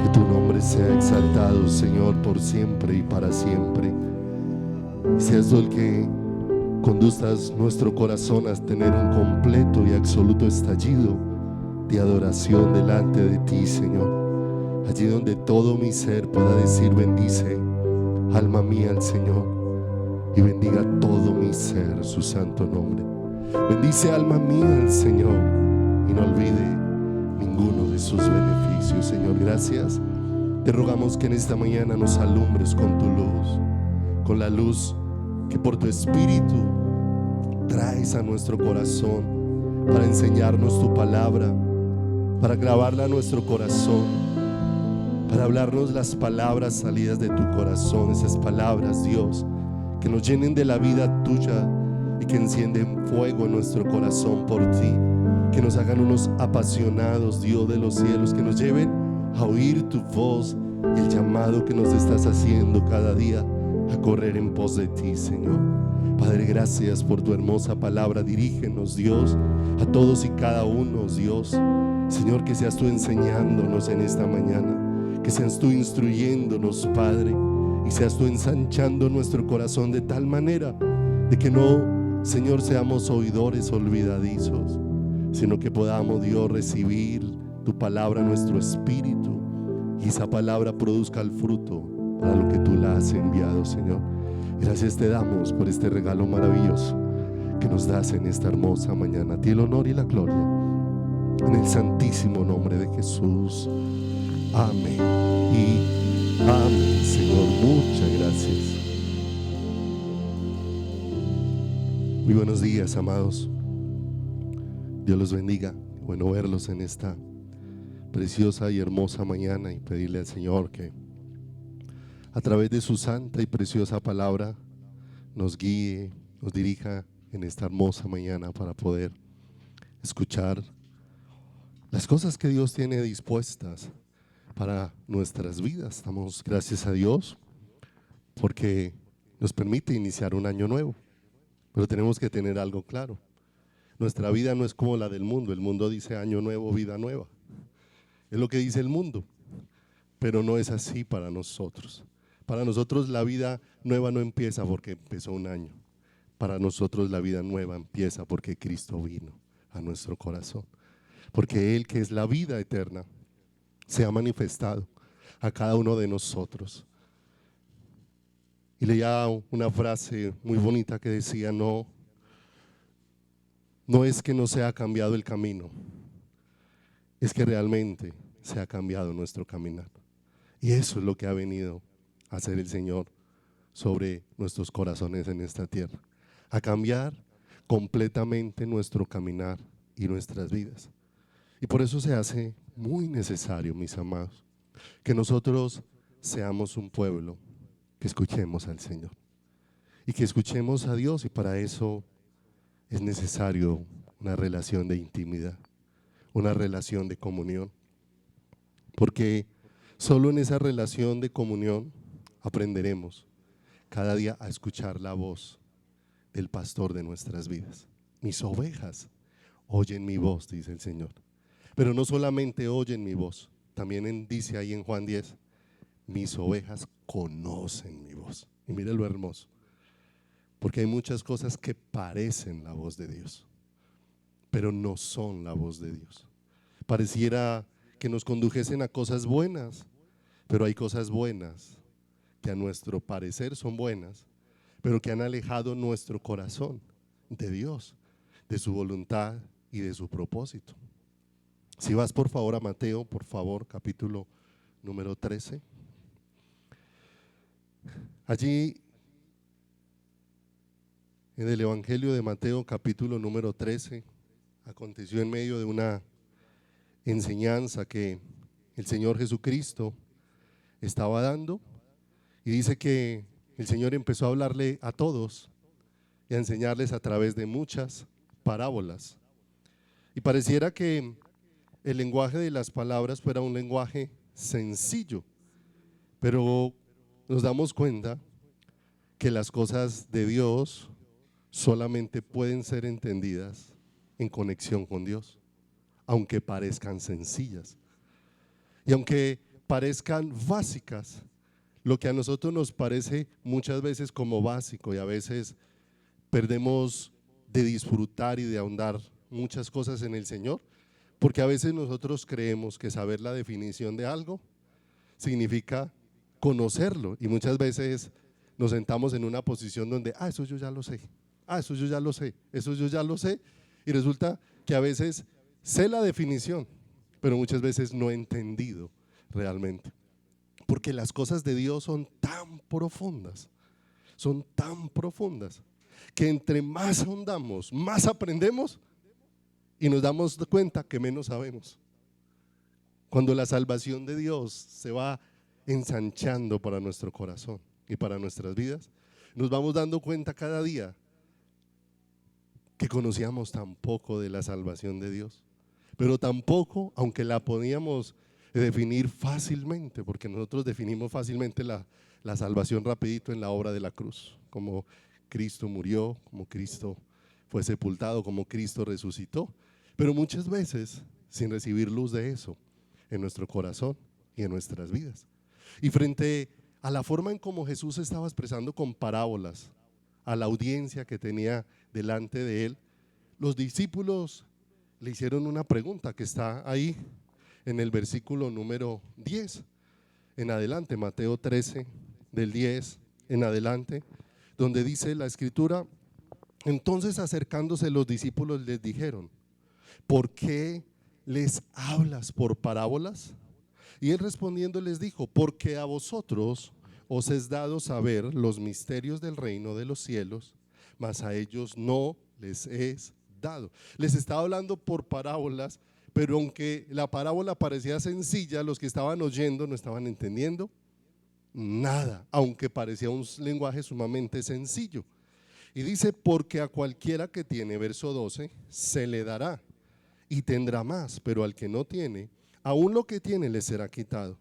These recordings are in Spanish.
Que tu nombre sea exaltado, Señor, por siempre y para siempre. Y seas tú el que conduzcas nuestro corazón a tener un completo y absoluto estallido de adoración delante de ti, Señor. Allí donde todo mi ser pueda decir: bendice, alma mía, al Señor, y bendiga todo mi ser su santo nombre. Bendice, alma mía, al Señor, y no olvide ninguno de sus beneficios. Señor, gracias. Te rogamos que en esta mañana nos alumbres con tu luz, con la luz que por tu Espíritu traes a nuestro corazón para enseñarnos tu palabra, para grabarla a nuestro corazón, para hablarnos las palabras salidas de tu corazón, esas palabras, Dios, que nos llenen de la vida tuya y que encienden fuego en nuestro corazón por ti, que nos hagan unos apasionados, Dios de los cielos, que nos lleven a oír tu voz y el llamado que nos estás haciendo cada día a correr en pos de ti, Señor. Padre, gracias por tu hermosa palabra. Dirígenos, Dios, a todos y cada uno, Dios. Señor, que seas tú enseñándonos en esta mañana, que seas tú instruyéndonos, Padre, y seas tú ensanchando nuestro corazón de tal manera de que no, Señor, seamos oidores olvidadizos, sino que podamos, Dios, recibir tu palabra en nuestro espíritu y esa palabra produzca el fruto para lo que tú la has enviado, Señor. Gracias te damos por este regalo maravilloso que nos das en esta hermosa mañana. A ti el honor y la gloria, en el santísimo nombre de Jesús. Amén y amén, Señor. Muchas gracias. Muy buenos días, amados. Dios los bendiga. Bueno verlos en esta preciosa y hermosa mañana y pedirle al Señor que a través de su santa y preciosa palabra nos guíe, nos dirija en esta hermosa mañana para poder escuchar las cosas que Dios tiene dispuestas para nuestras vidas. Damos gracias a Dios porque nos permite iniciar un año nuevo, pero tenemos que tener algo claro. Nuestra vida no es como la del mundo. El mundo dice año nuevo, vida nueva. Es lo que dice el mundo, pero no es así para nosotros. Para nosotros la vida nueva no empieza porque empezó un año. Para nosotros la vida nueva empieza porque Cristo vino a nuestro corazón. Porque Él, que es la vida eterna, se ha manifestado a cada uno de nosotros. Y leía una frase muy bonita que decía: no es que no se ha cambiado el camino, es que realmente se ha cambiado nuestro caminar. Y eso es lo que ha venido a hacer el Señor sobre nuestros corazones en esta tierra, a cambiar completamente nuestro caminar y nuestras vidas. Y por eso se hace muy necesario, mis amados, que nosotros seamos un pueblo que escuchemos al Señor y que escuchemos a Dios, y para eso es necesario una relación de intimidad, una relación de comunión, porque solo en esa relación de comunión aprenderemos cada día a escuchar la voz del pastor de nuestras vidas. Mis ovejas oyen mi voz, dice el Señor. Pero no solamente oyen mi voz, también dice ahí en Juan 10, mis ovejas conocen mi voz. Y mire lo hermoso, porque hay muchas cosas que parecen la voz de Dios, pero no son la voz de Dios. Pareciera que nos condujesen a cosas buenas, pero hay cosas buenas que a nuestro parecer son buenas, pero que han alejado nuestro corazón de Dios, de su voluntad y de su propósito. Si vas por favor a Mateo, por favor, capítulo número 13. Allí en el Evangelio de Mateo, capítulo número 13, aconteció en medio de una enseñanza que el Señor Jesucristo estaba dando, y dice que el Señor empezó a hablarle a todos y a enseñarles a través de muchas parábolas. Y pareciera que el lenguaje de las palabras fuera un lenguaje sencillo, pero nos damos cuenta que las cosas de Dios solamente pueden ser entendidas en conexión con Dios, aunque parezcan sencillas. Y aunque parezcan básicas, lo que a nosotros nos parece muchas veces como básico, y a veces perdemos de disfrutar y de ahondar muchas cosas en el Señor, porque a veces nosotros creemos que saber la definición de algo significa conocerlo, y muchas veces nos sentamos en una posición donde, eso yo ya lo sé, eso yo ya lo sé, eso yo ya lo sé, y resulta que a veces sé la definición, pero muchas veces no he entendido realmente, porque las cosas de Dios son tan profundas, que entre más ahondamos, más aprendemos y nos damos cuenta que menos sabemos. Cuando la salvación de Dios se va ensanchando para nuestro corazón y para nuestras vidas, nos vamos dando cuenta cada día que conocíamos tan poco de la salvación de Dios, pero tampoco, aunque la podíamos definir fácilmente, porque nosotros definimos fácilmente la salvación rapidito en la obra de la cruz, como Cristo murió, como Cristo fue sepultado, como Cristo resucitó, pero muchas veces sin recibir luz de eso en nuestro corazón y en nuestras vidas. Y frente a la forma en cómo Jesús estaba expresando con parábolas a la audiencia que tenía delante de él, los discípulos le hicieron una pregunta que está ahí en el versículo número 10 en adelante, Mateo 13 del 10 en adelante, donde dice la escritura: entonces acercándose los discípulos les dijeron, ¿por qué les hablas por parábolas? Y él respondiendo les dijo, porque a vosotros os es dado saber los misterios del reino de los cielos, mas a ellos no les es dado. Les estaba hablando por parábolas, pero aunque la parábola parecía sencilla, los que estaban oyendo no estaban entendiendo nada, aunque parecía un lenguaje sumamente sencillo. Y dice, porque a cualquiera que tiene, verso 12, se le dará y tendrá más, pero al que no tiene, aún lo que tiene le será quitado.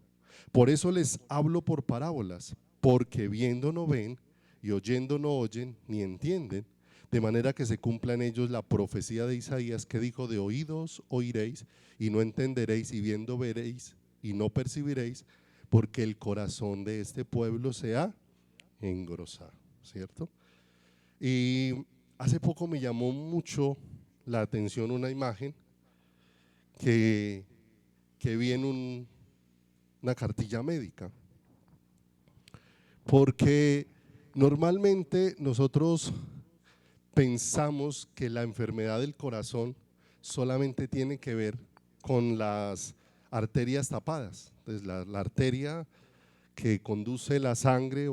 Por eso les hablo por parábolas, porque viendo no ven y oyendo no oyen ni entienden, de manera que se cumpla en ellos la profecía de Isaías que dijo, de oídos oiréis y no entenderéis, y viendo veréis y no percibiréis, porque el corazón de este pueblo se ha engrosado, ¿cierto? Y hace poco me llamó mucho la atención una imagen que vi en una cartilla médica, porque normalmente nosotros pensamos que la enfermedad del corazón solamente tiene que ver con las arterias tapadas. Entonces la arteria que conduce la sangre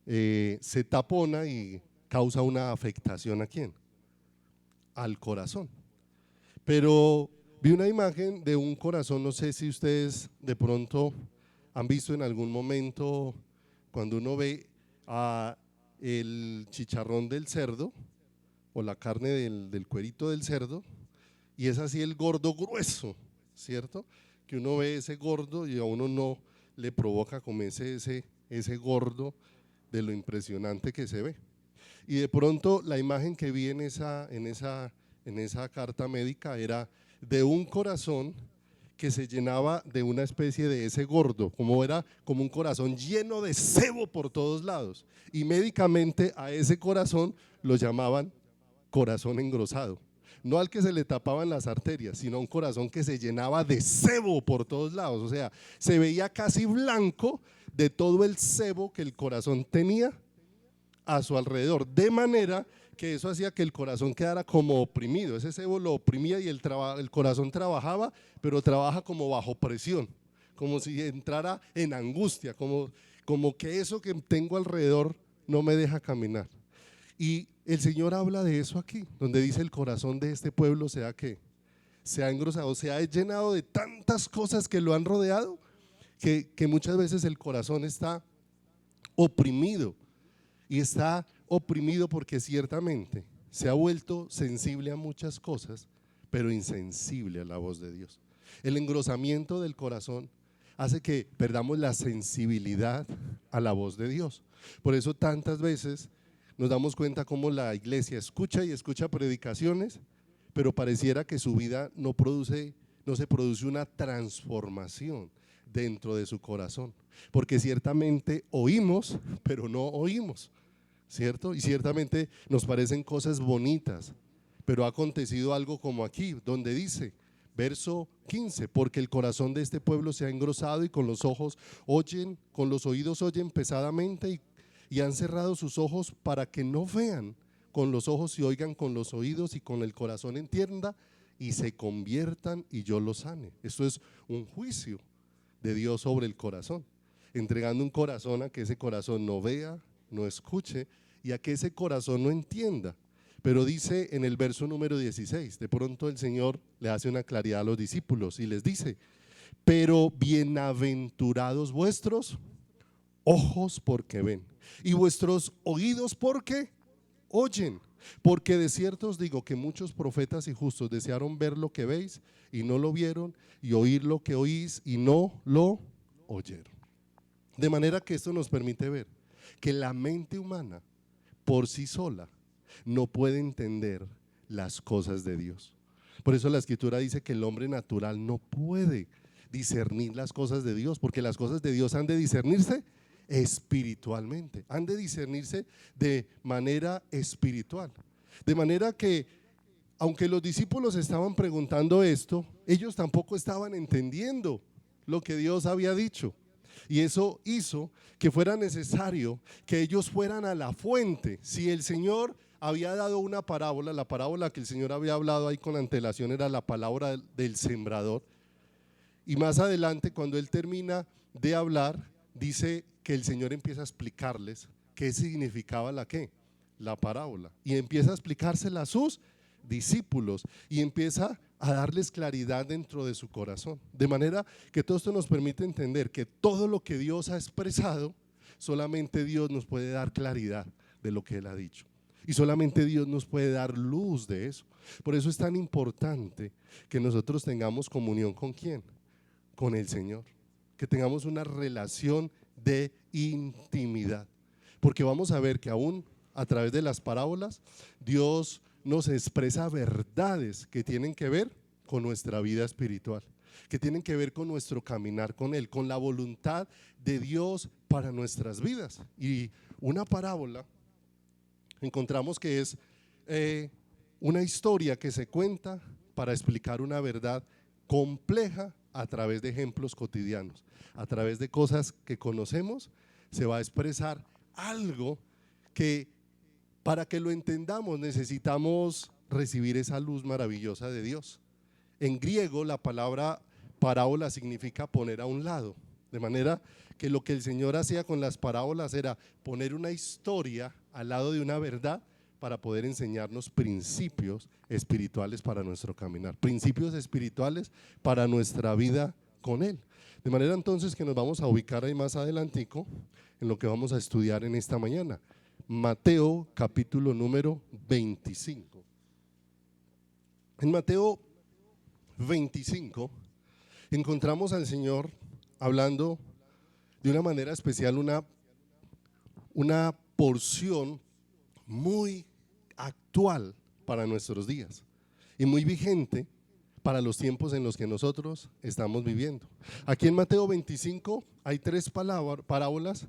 se tapona y causa una afectación ¿a quién? Al corazón. Pero vi una imagen de un corazón, no sé si ustedes de pronto han visto en algún momento cuando uno ve el chicharrón del cerdo o la carne del cuerito del cerdo, y es así el gordo grueso, ¿cierto? Que uno ve ese gordo y a uno no le provoca comerse ese gordo de lo impresionante que se ve. Y de pronto la imagen que vi en esa carta médica era de un corazón que se llenaba de una especie de ese gordo, como era como un corazón lleno de sebo por todos lados, y médicamente a ese corazón lo llamaban corazón engrosado, no al que se le tapaban las arterias, sino a un corazón que se llenaba de sebo por todos lados, o sea, se veía casi blanco de todo el sebo que el corazón tenía a su alrededor, de manera que eso hacía que el corazón quedara como oprimido. Ese sebo lo oprimía y el corazón trabajaba, pero trabaja como bajo presión, como si entrara en angustia, como que eso que tengo alrededor no me deja caminar. Y el Señor habla de eso aquí, donde dice el corazón de este pueblo se ha engrosado, se ha llenado de tantas cosas que lo han rodeado, que muchas veces el corazón está oprimido. Y está oprimido porque ciertamente se ha vuelto sensible a muchas cosas, pero insensible a la voz de Dios. El engrosamiento del corazón hace que perdamos la sensibilidad a la voz de Dios. Por eso tantas veces nos damos cuenta cómo la iglesia escucha y escucha predicaciones, pero pareciera que su vida no se produce una transformación. dentro de su corazón, porque ciertamente oímos, pero no oímos, ¿cierto? Y ciertamente nos parecen cosas bonitas, pero ha acontecido algo como aquí, donde dice, verso 15, porque el corazón de este pueblo se ha engrosado y con los ojos oyen, con los oídos oyen pesadamente y han cerrado sus ojos para que no vean con los ojos y oigan con los oídos y con el corazón entienda y se conviertan y yo los sane. Esto es un juicio de Dios sobre el corazón, entregando un corazón a que ese corazón no vea, no escuche y a que ese corazón no entienda. Pero dice en el verso número 16, de pronto el Señor le hace una claridad a los discípulos y les dice, pero bienaventurados vuestros ojos porque ven y vuestros oídos porque oyen, porque de cierto os digo que muchos profetas y justos desearon ver lo que veis y no lo vieron, y oír lo que oís y no lo oyeron. De manera que esto nos permite ver que la mente humana por sí sola no puede entender las cosas de Dios. Por eso la Escritura dice que el hombre natural no puede discernir las cosas de Dios, porque las cosas de Dios han de discernirse espiritualmente, han de discernirse de manera espiritual. De manera que, aunque los discípulos estaban preguntando esto, ellos tampoco estaban entendiendo lo que Dios había dicho. Y eso hizo que fuera necesario que ellos fueran a la fuente. Si el Señor había dado una parábola, la parábola que el Señor había hablado ahí con antelación era la palabra del sembrador. Y más adelante, cuando Él termina de hablar, dice que el Señor empieza a explicarles qué significaba la parábola, y empieza a explicársela a sus discípulos y empieza a darles claridad dentro de su corazón, de manera que todo esto nos permite entender que todo lo que Dios ha expresado, solamente Dios nos puede dar claridad de lo que Él ha dicho, y solamente Dios nos puede dar luz de eso. Por eso es tan importante que nosotros tengamos comunión ¿con quién? Con el Señor, que tengamos una relación de intimidad, porque vamos a ver que aún a través de las parábolas Dios nos expresa verdades que tienen que ver con nuestra vida espiritual, que tienen que ver con nuestro caminar con Él, con la voluntad de Dios para nuestras vidas. Y una parábola encontramos que es una historia que se cuenta para explicar una verdad compleja a través de ejemplos cotidianos, a través de cosas que conocemos. Se va a expresar algo que, para que lo entendamos, necesitamos recibir esa luz maravillosa de Dios. En griego la palabra parábola significa poner a un lado, de manera que lo que el Señor hacía con las parábolas era poner una historia al lado de una verdad para poder enseñarnos principios espirituales para nuestro caminar, principios espirituales para nuestra vida con Él. De manera entonces que nos vamos a ubicar ahí más adelantico en lo que vamos a estudiar en esta mañana. Mateo capítulo número 25. En Mateo 25 encontramos al Señor hablando de una manera especial una porción muy actual para nuestros días y muy vigente para los tiempos en los que nosotros estamos viviendo. Aquí en Mateo 25 hay tres parábolas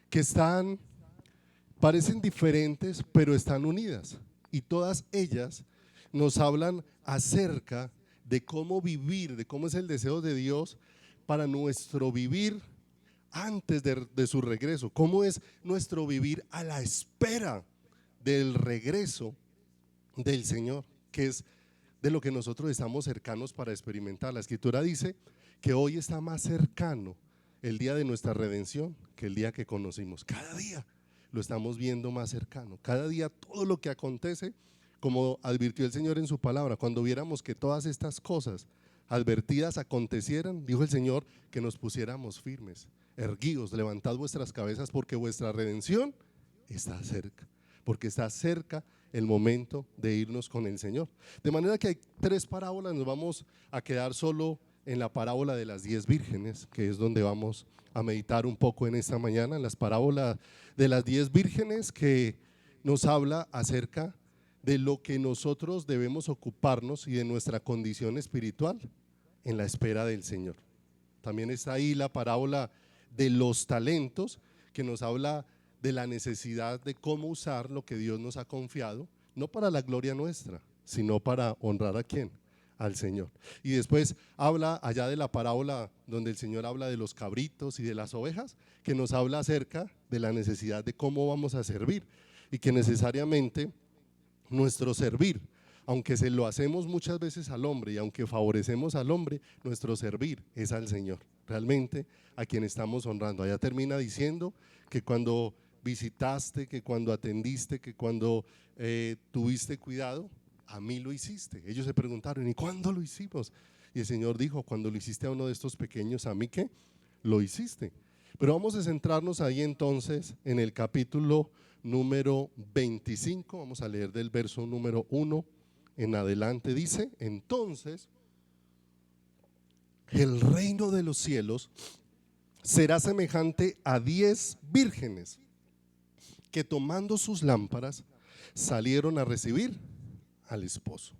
que parecen diferentes, pero están unidas, y todas ellas nos hablan acerca de cómo vivir, de cómo es el deseo de Dios para nuestro vivir antes de su regreso, cómo es nuestro vivir a la espera del regreso del Señor, que es de lo que nosotros estamos cercanos para experimentar. La Escritura dice que hoy está más cercano el día de nuestra redención que el día que conocimos. Cada día lo estamos viendo más cercano, cada día todo lo que acontece, como advirtió el Señor en su palabra, cuando viéramos que todas estas cosas advertidas acontecieran, dijo el Señor que nos pusiéramos firmes, erguíos, levantad vuestras cabezas, porque vuestra redención está cerca, porque está cerca el momento de irnos con el Señor. De manera que hay tres parábolas, nos vamos a quedar solo en la parábola de las 10 vírgenes, que es donde vamos a meditar un poco en esta mañana, en las parábolas de las 10 vírgenes, que nos habla acerca de lo que nosotros debemos ocuparnos y de nuestra condición espiritual en la espera del Señor. También está ahí la parábola de los talentos, que nos habla de la necesidad de cómo usar lo que Dios nos ha confiado, no para la gloria nuestra, sino para honrar a quién, al Señor. Y después habla allá de la parábola donde el Señor habla de los cabritos y de las ovejas, que nos habla acerca de la necesidad de cómo vamos a servir, y que necesariamente nuestro servir, aunque se lo hacemos muchas veces al hombre y aunque favorecemos al hombre, nuestro servir es al Señor, realmente a quien estamos honrando. Allá termina diciendo que cuando visitaste, que cuando atendiste, que cuando tuviste cuidado, a mí lo hiciste. Ellos se preguntaron, ¿y cuándo lo hicimos? Y el Señor dijo, cuando lo hiciste a uno de estos pequeños, ¿a mí qué? Lo hiciste. Pero vamos a centrarnos ahí entonces en el capítulo número 25, vamos a leer del verso número 1 en adelante. Dice, entonces el reino de los cielos será semejante a 10 vírgenes que tomando sus lámparas salieron a recibir al esposo.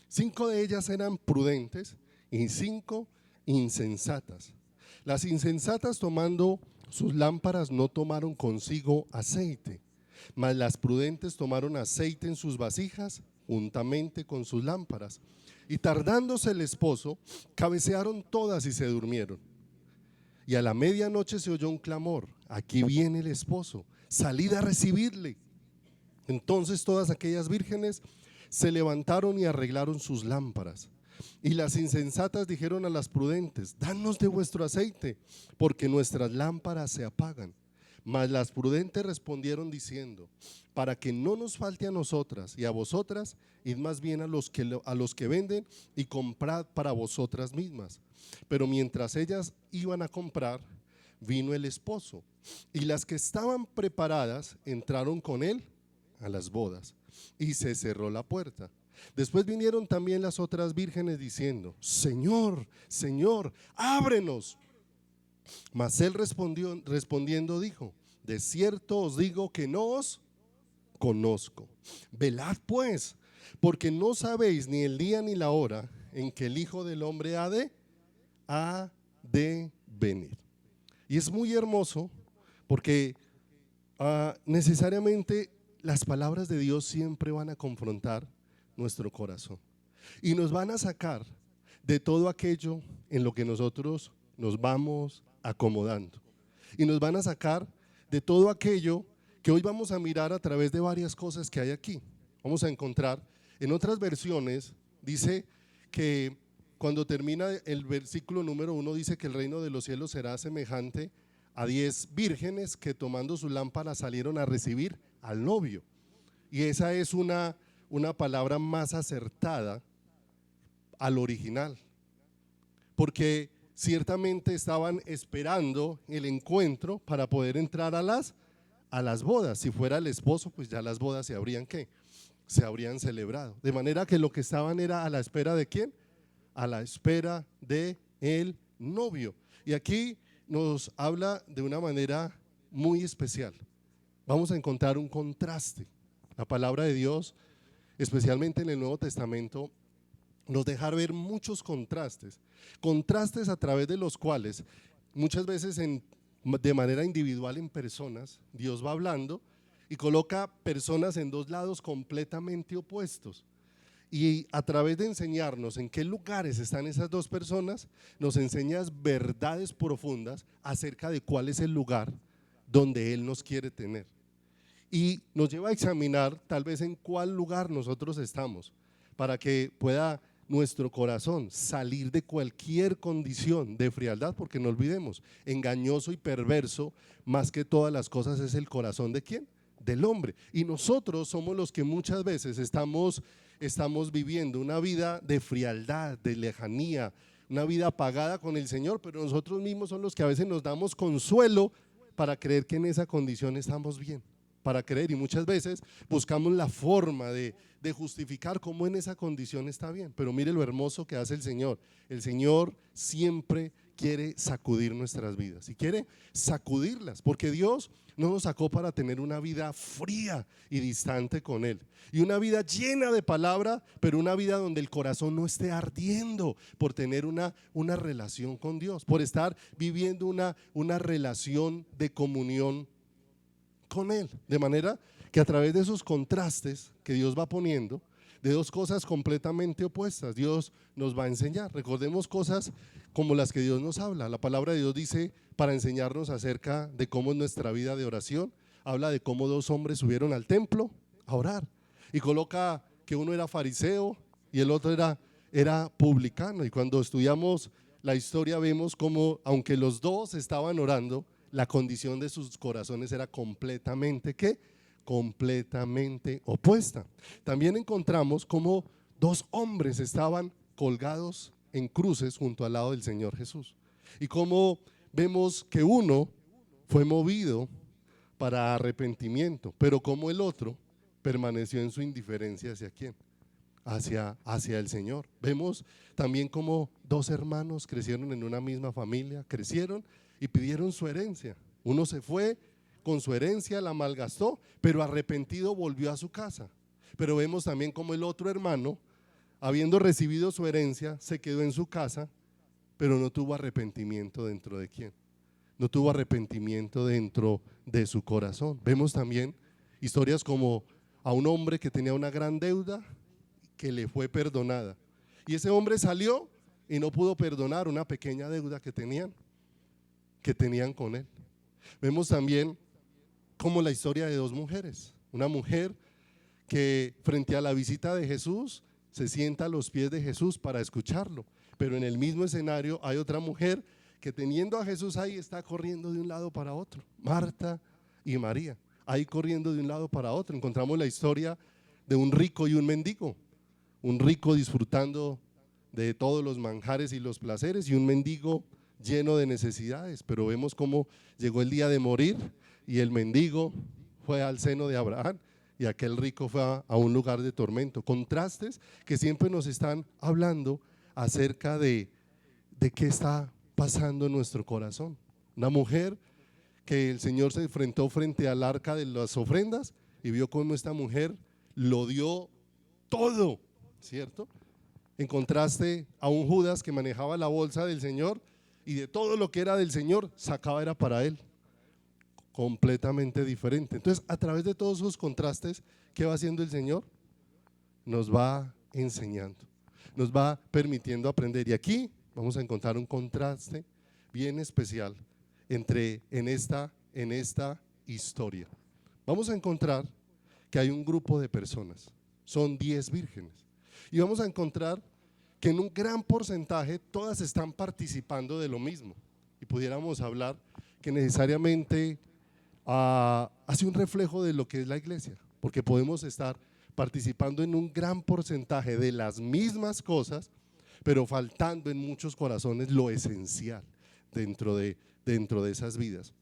5 de ellas eran prudentes y 5 insensatas. Las insensatas, tomando sus lámparas, no tomaron consigo aceite, mas las prudentes tomaron aceite en sus vasijas juntamente con sus lámparas. Y tardándose el esposo, cabecearon todas y se durmieron. Y a la medianoche se oyó un clamor: aquí viene el esposo, salid a recibirle. Entonces todas aquellas vírgenes se levantaron y arreglaron sus lámparas. Y las insensatas dijeron a las prudentes: danos de vuestro aceite, porque nuestras lámparas se apagan. Mas las prudentes respondieron diciendo: para que no nos falte a nosotras y a vosotras, id más bien a los que venden y comprad para vosotras mismas. Pero mientras ellas iban a comprar, vino el esposo, y las que estaban preparadas entraron con él a las bodas, y se cerró la puerta. Después vinieron también las otras vírgenes diciendo: Señor, Señor, ábrenos. Mas él respondiendo dijo: de cierto os digo que no os conozco. Velad pues, porque no sabéis ni el día ni la hora en que el Hijo del Hombre ha de venir. Y es muy hermoso porque necesariamente las palabras de Dios siempre van a confrontar nuestro corazón y nos van a sacar de todo aquello en lo que nosotros nos vamos acomodando, y nos van a sacar de todo aquello que hoy vamos a mirar a través de varias cosas que hay aquí. Vamos a encontrar en otras versiones, dice que cuando termina el versículo número 1, dice que el reino de los cielos será semejante a 10 vírgenes que tomando su lámpara salieron a recibir al novio. Y esa es una palabra más acertada al original, porque ciertamente estaban esperando el encuentro para poder entrar a las bodas. Si fuera el esposo, pues ya las bodas se habrían celebrado. De manera que lo que estaban era a la espera de ¿quién? A la espera de el novio. Y aquí nos habla de una manera muy especial. Vamos a encontrar un contraste. La palabra de Dios, especialmente en el Nuevo Testamento, nos deja ver muchos contrastes a través de los cuales muchas veces de manera individual en personas, Dios va hablando y coloca personas en dos lados completamente opuestos, y a través de enseñarnos en qué lugares están esas dos personas, nos enseñas verdades profundas acerca de cuál es el lugar donde Él nos quiere tener, y nos lleva a examinar tal vez en cuál lugar nosotros estamos, para que pueda nuestro corazón salir de cualquier condición de frialdad, porque no olvidemos, engañoso y perverso más que todas las cosas es el corazón ¿de quién? Del hombre. Y nosotros somos los que muchas veces estamos viviendo una vida de frialdad, de lejanía, una vida apagada con el Señor, pero nosotros mismos somos los que a veces nos damos consuelo para creer que en esa condición estamos bien, para creer, y muchas veces buscamos la forma de justificar cómo en esa condición está bien. Pero mire lo hermoso que hace el Señor. El Señor siempre quiere sacudir nuestras vidas y quiere sacudirlas, porque Dios no nos sacó para tener una vida fría y distante con Él, y una vida llena de palabra, pero una vida donde el corazón no esté ardiendo por tener una relación con Dios, por estar viviendo una relación de comunión con Él. De manera que a través de esos contrastes que Dios va poniendo, de dos cosas completamente opuestas, Dios nos va a enseñar. Recordemos cosas como las que Dios nos habla. La palabra de Dios dice, para enseñarnos acerca de cómo es nuestra vida de oración, habla de cómo dos hombres subieron al templo a orar, y coloca que uno era fariseo y el otro era publicano. Y cuando estudiamos la historia vemos cómo, aunque los dos estaban orando, la condición de sus corazones era completamente ¿qué? Completamente opuesta. También encontramos cómo dos hombres estaban colgados en cruces junto al lado del Señor Jesús, y cómo vemos que uno fue movido para arrepentimiento, pero como el otro permaneció en su indiferencia. ¿Hacia quién? Hacia el Señor. Vemos también cómo dos hermanos crecieron en una misma familia, crecieron y pidieron su herencia. Uno se fue con su herencia, la malgastó, pero arrepentido volvió a su casa. Pero vemos también cómo el otro hermano, habiendo recibido su herencia, se quedó en su casa, pero no tuvo arrepentimiento. ¿Dentro de quién? No tuvo arrepentimiento dentro de su corazón. Vemos también historias como a un hombre que tenía una gran deuda que le fue perdonada, y ese hombre salió y no pudo perdonar una pequeña deuda que tenían con él. Vemos también como la historia de dos mujeres, una mujer que frente a la visita de Jesús se sienta a los pies de Jesús para escucharlo, pero en el mismo escenario hay otra mujer que teniendo a Jesús ahí está corriendo de un lado para otro, Marta y María, ahí corriendo de un lado para otro. Encontramos la historia de un rico y un mendigo, un rico disfrutando de todos los manjares y los placeres, y un mendigo lleno de necesidades. Pero vemos cómo llegó el día de morir y el mendigo fue al seno de Abraham y aquel rico fue a un lugar de tormento. Contrastes que siempre nos están hablando acerca de qué está pasando en nuestro corazón. Una mujer que el Señor se enfrentó frente al arca de las ofrendas y vio cómo esta mujer lo dio todo, ¿cierto? En contraste a un Judas que manejaba la bolsa del Señor y de todo lo que era del Señor sacaba era para él. Completamente diferente. Entonces, a través de todos esos contrastes, ¿qué va haciendo el Señor? Nos va enseñando, nos va permitiendo aprender. Y aquí vamos a encontrar un contraste bien especial en esta historia. Vamos a encontrar que hay un grupo de personas, son 10 vírgenes, y vamos a encontrar que en un gran porcentaje todas están participando de lo mismo, y pudiéramos hablar que necesariamente hace un reflejo de lo que es la iglesia, porque podemos estar participando en un gran porcentaje de las mismas cosas, pero faltando en muchos corazones lo esencial dentro de esas vidas.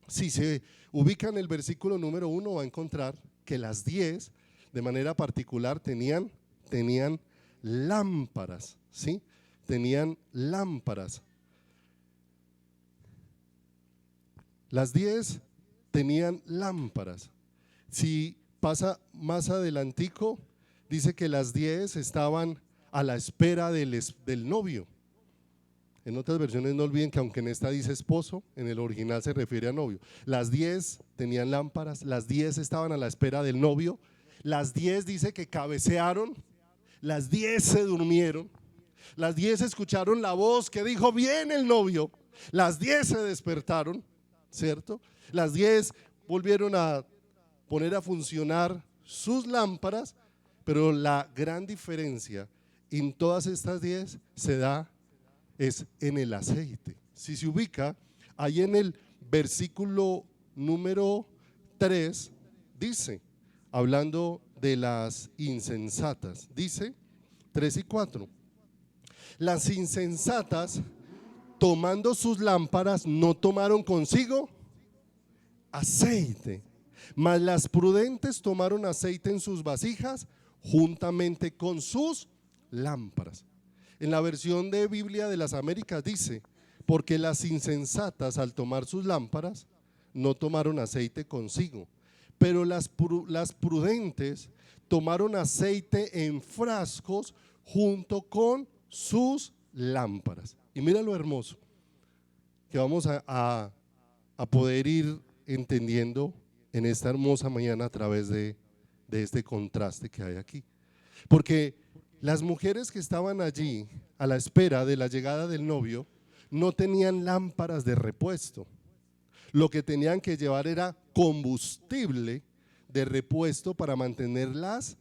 Si se ubica en el versículo número 1, va a encontrar que las 10 de manera particular tenían lámparas, ¿sí? Tenían lámparas. Las 10 tenían lámparas. Si pasa más adelantico, dice que las 10 estaban a la espera del novio. En otras versiones no olviden que aunque en esta dice esposo, en el original se refiere a novio. Las 10 tenían lámparas, las 10 estaban a la espera del novio, las 10 dice que cabecearon, las 10 se durmieron, las 10 escucharon la voz que dijo viene el novio, las 10 se despertaron, ¿cierto? Las 10 volvieron a poner a funcionar sus lámparas, pero la gran diferencia en todas estas 10 se da es en el aceite. Si se ubica ahí en el versículo número 3, dice, hablando de las insensatas, dice 3 y 4, las insensatas tomando sus lámparas no tomaron consigo aceite, mas las prudentes tomaron aceite en sus vasijas juntamente con sus lámparas. En la versión de Biblia de las Américas dice, porque las insensatas al tomar sus lámparas no tomaron aceite consigo, pero las prudentes tomaron aceite en frascos junto con sus lámparas. Y mira lo hermoso que vamos a poder ir entendiendo en esta hermosa mañana a través de este contraste que hay aquí. Porque las mujeres que estaban allí a la espera de la llegada del novio no tenían lámparas de repuesto. Lo que tenían que llevar era combustible de repuesto para mantener las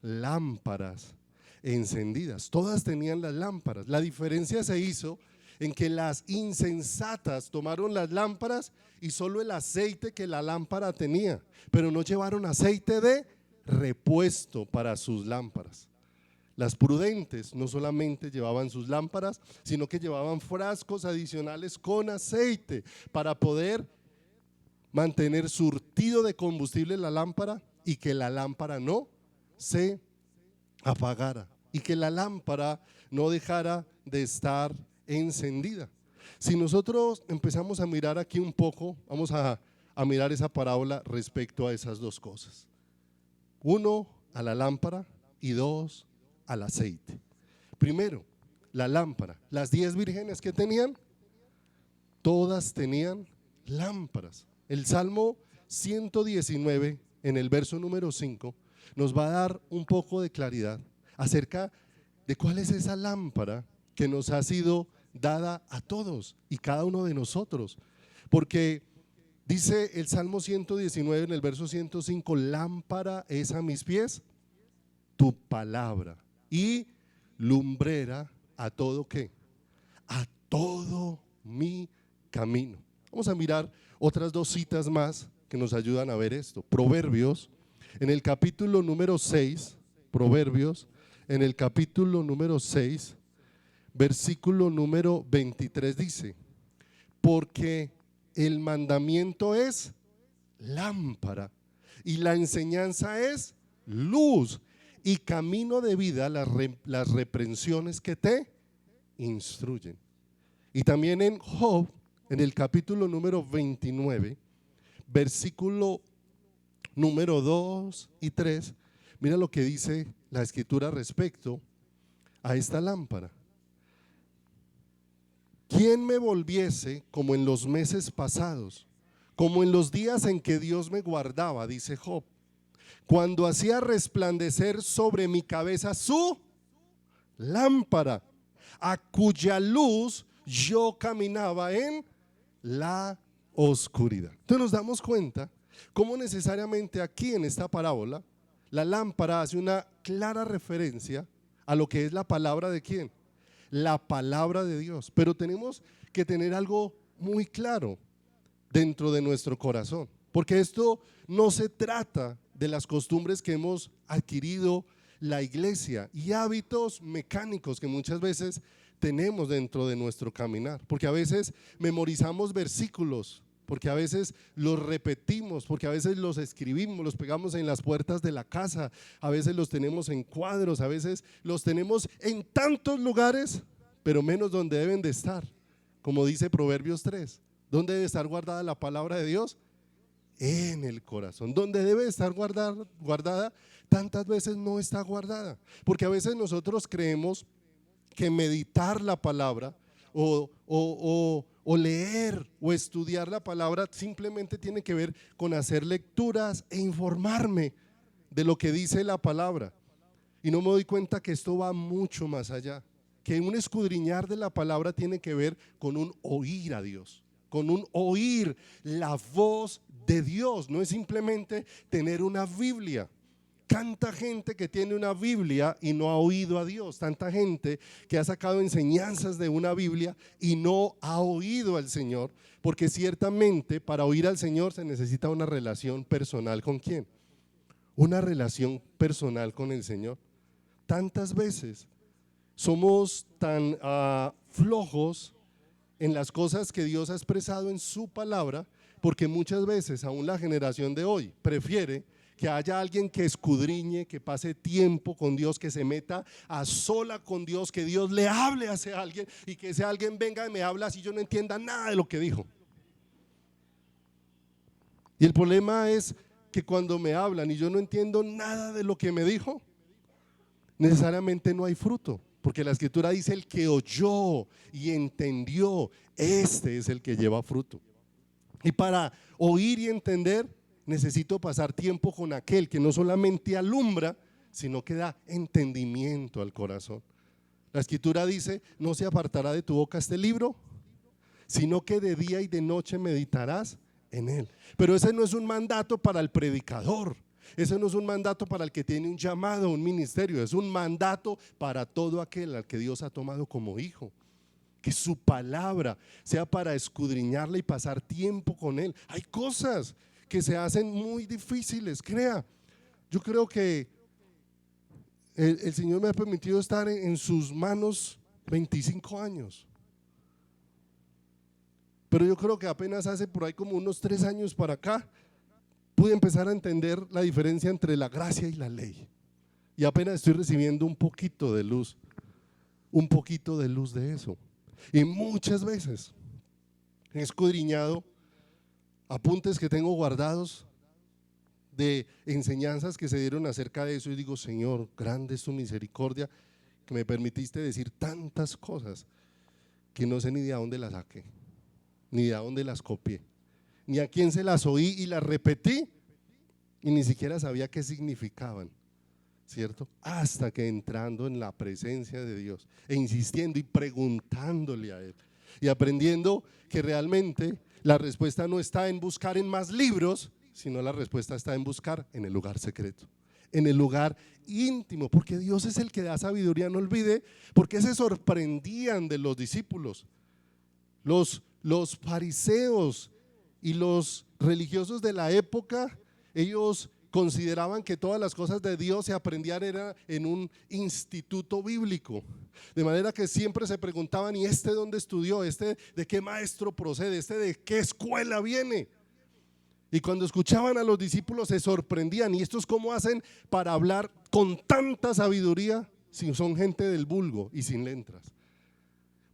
lámparas encendidas. Todas tenían las lámparas. La diferencia se hizo en que las insensatas tomaron las lámparas y solo el aceite que la lámpara tenía, pero no llevaron aceite de repuesto para sus lámparas. Las prudentes no solamente llevaban sus lámparas, sino que llevaban frascos adicionales con aceite para poder mantener surtido de combustible la lámpara y que la lámpara no se apagara y que la lámpara no dejara de estar encendida. Si nosotros empezamos a mirar aquí un poco, vamos a mirar esa parábola respecto a esas dos cosas. Uno, a la lámpara, y dos, al aceite. Primero, la lámpara. Las 10 vírgenes que tenían, todas tenían lámparas. El Salmo 119, en el verso número 5, nos va a dar un poco de claridad acerca de cuál es esa lámpara que nos ha sido dada a todos y cada uno de nosotros. Porque dice el Salmo 119 en el verso 105, lámpara es a mis pies tu palabra y lumbrera a todo ¿qué? A todo mi camino. Vamos a mirar otras dos citas más que nos ayudan a ver esto. Proverbios, en el capítulo número 6, Proverbios, en el capítulo número 6, versículo número 23 dice: porque el mandamiento es lámpara y la enseñanza es luz y camino de vida las reprensiones que te instruyen. Y también en Job, en el capítulo número 29, versículo número 2 y 3, mira lo que dice la escritura respecto a esta lámpara. ¿Quién me volviese como en los meses pasados, como en los días en que Dios me guardaba? Dice Job, cuando hacía resplandecer sobre mi cabeza su lámpara, a cuya luz yo caminaba en la oscuridad. Entonces nos damos cuenta cómo necesariamente aquí en esta parábola la lámpara hace una clara referencia a lo que es la palabra de ¿quién? La palabra de Dios. Pero tenemos que tener algo muy claro dentro de nuestro corazón, porque esto no se trata de las costumbres que hemos adquirido la iglesia y hábitos mecánicos que muchas veces tenemos dentro de nuestro caminar, porque a veces memorizamos versículos, porque a veces los repetimos, porque a veces los escribimos, los pegamos en las puertas de la casa, a veces los tenemos en cuadros, a veces los tenemos en tantos lugares, pero menos donde deben de estar. Como dice Proverbios 3, ¿dónde debe estar guardada la palabra de Dios? En el corazón. Donde debe estar guardada, tantas veces no está guardada, porque a veces nosotros creemos que meditar la palabra o leer o estudiar la palabra simplemente tiene que ver con hacer lecturas e informarme de lo que dice la palabra, y no me doy cuenta que esto va mucho más allá, que un escudriñar de la palabra tiene que ver con un oír a Dios, con un oír la voz de Dios. No es simplemente tener una Biblia. Tanta gente que tiene una Biblia y no ha oído a Dios, tanta gente que ha sacado enseñanzas de una Biblia y no ha oído al Señor, porque ciertamente para oír al Señor se necesita una relación personal. ¿Con quién? Una relación personal con el Señor. Tantas veces somos tan flojos en las cosas que Dios ha expresado en su palabra, porque muchas veces aún la generación de hoy prefiere que haya alguien que escudriñe, que pase tiempo con Dios, que se meta a sola con Dios, que Dios le hable a ese alguien y que ese alguien venga y me habla así yo no entienda nada de lo que dijo. Y el problema es que cuando me hablan y yo no entiendo nada de lo que me dijo, necesariamente no hay fruto, porque la escritura dice el que oyó y entendió, este es el que lleva fruto. Y para oír y entender necesito pasar tiempo con aquel que no solamente alumbra, sino que da entendimiento al corazón. La escritura dice, no se apartará de tu boca este libro, sino que de día y de noche meditarás en él. Pero ese no es un mandato para el predicador, ese no es un mandato para el que tiene un llamado, un ministerio, es un mandato para todo aquel al que Dios ha tomado como hijo. Que su palabra sea para escudriñarla y pasar tiempo con él. Hay cosas que se hacen muy difíciles, crea. Yo creo que el Señor me ha permitido estar en sus manos 25 años. Pero yo creo que apenas hace por ahí como unos 3 años para acá pude empezar a entender la diferencia entre la gracia y la ley. Y apenas estoy recibiendo un poquito de luz de eso. Y muchas veces he escudriñado apuntes que tengo guardados de enseñanzas que se dieron acerca de eso y digo, Señor, grande es tu misericordia que me permitiste decir tantas cosas que no sé ni de dónde las saqué, ni de dónde las copié, ni a quién se las oí y las repetí y ni siquiera sabía qué significaban, ¿cierto? Hasta que entrando en la presencia de Dios e insistiendo y preguntándole a Él y aprendiendo que realmente la respuesta no está en buscar en más libros, sino la respuesta está en buscar en el lugar secreto, en el lugar íntimo, porque Dios es el que da sabiduría. No olvide, porque se sorprendían de los discípulos, los fariseos y los religiosos de la época. Ellos consideraban que todas las cosas de Dios se aprendían era en un instituto bíblico, de manera que siempre se preguntaban, ¿y este dónde estudió? ¿Este de qué maestro procede? ¿Este de qué escuela viene? Y cuando escuchaban a los discípulos se sorprendían, ¿y estos cómo hacen para hablar con tanta sabiduría si son gente del vulgo y sin letras?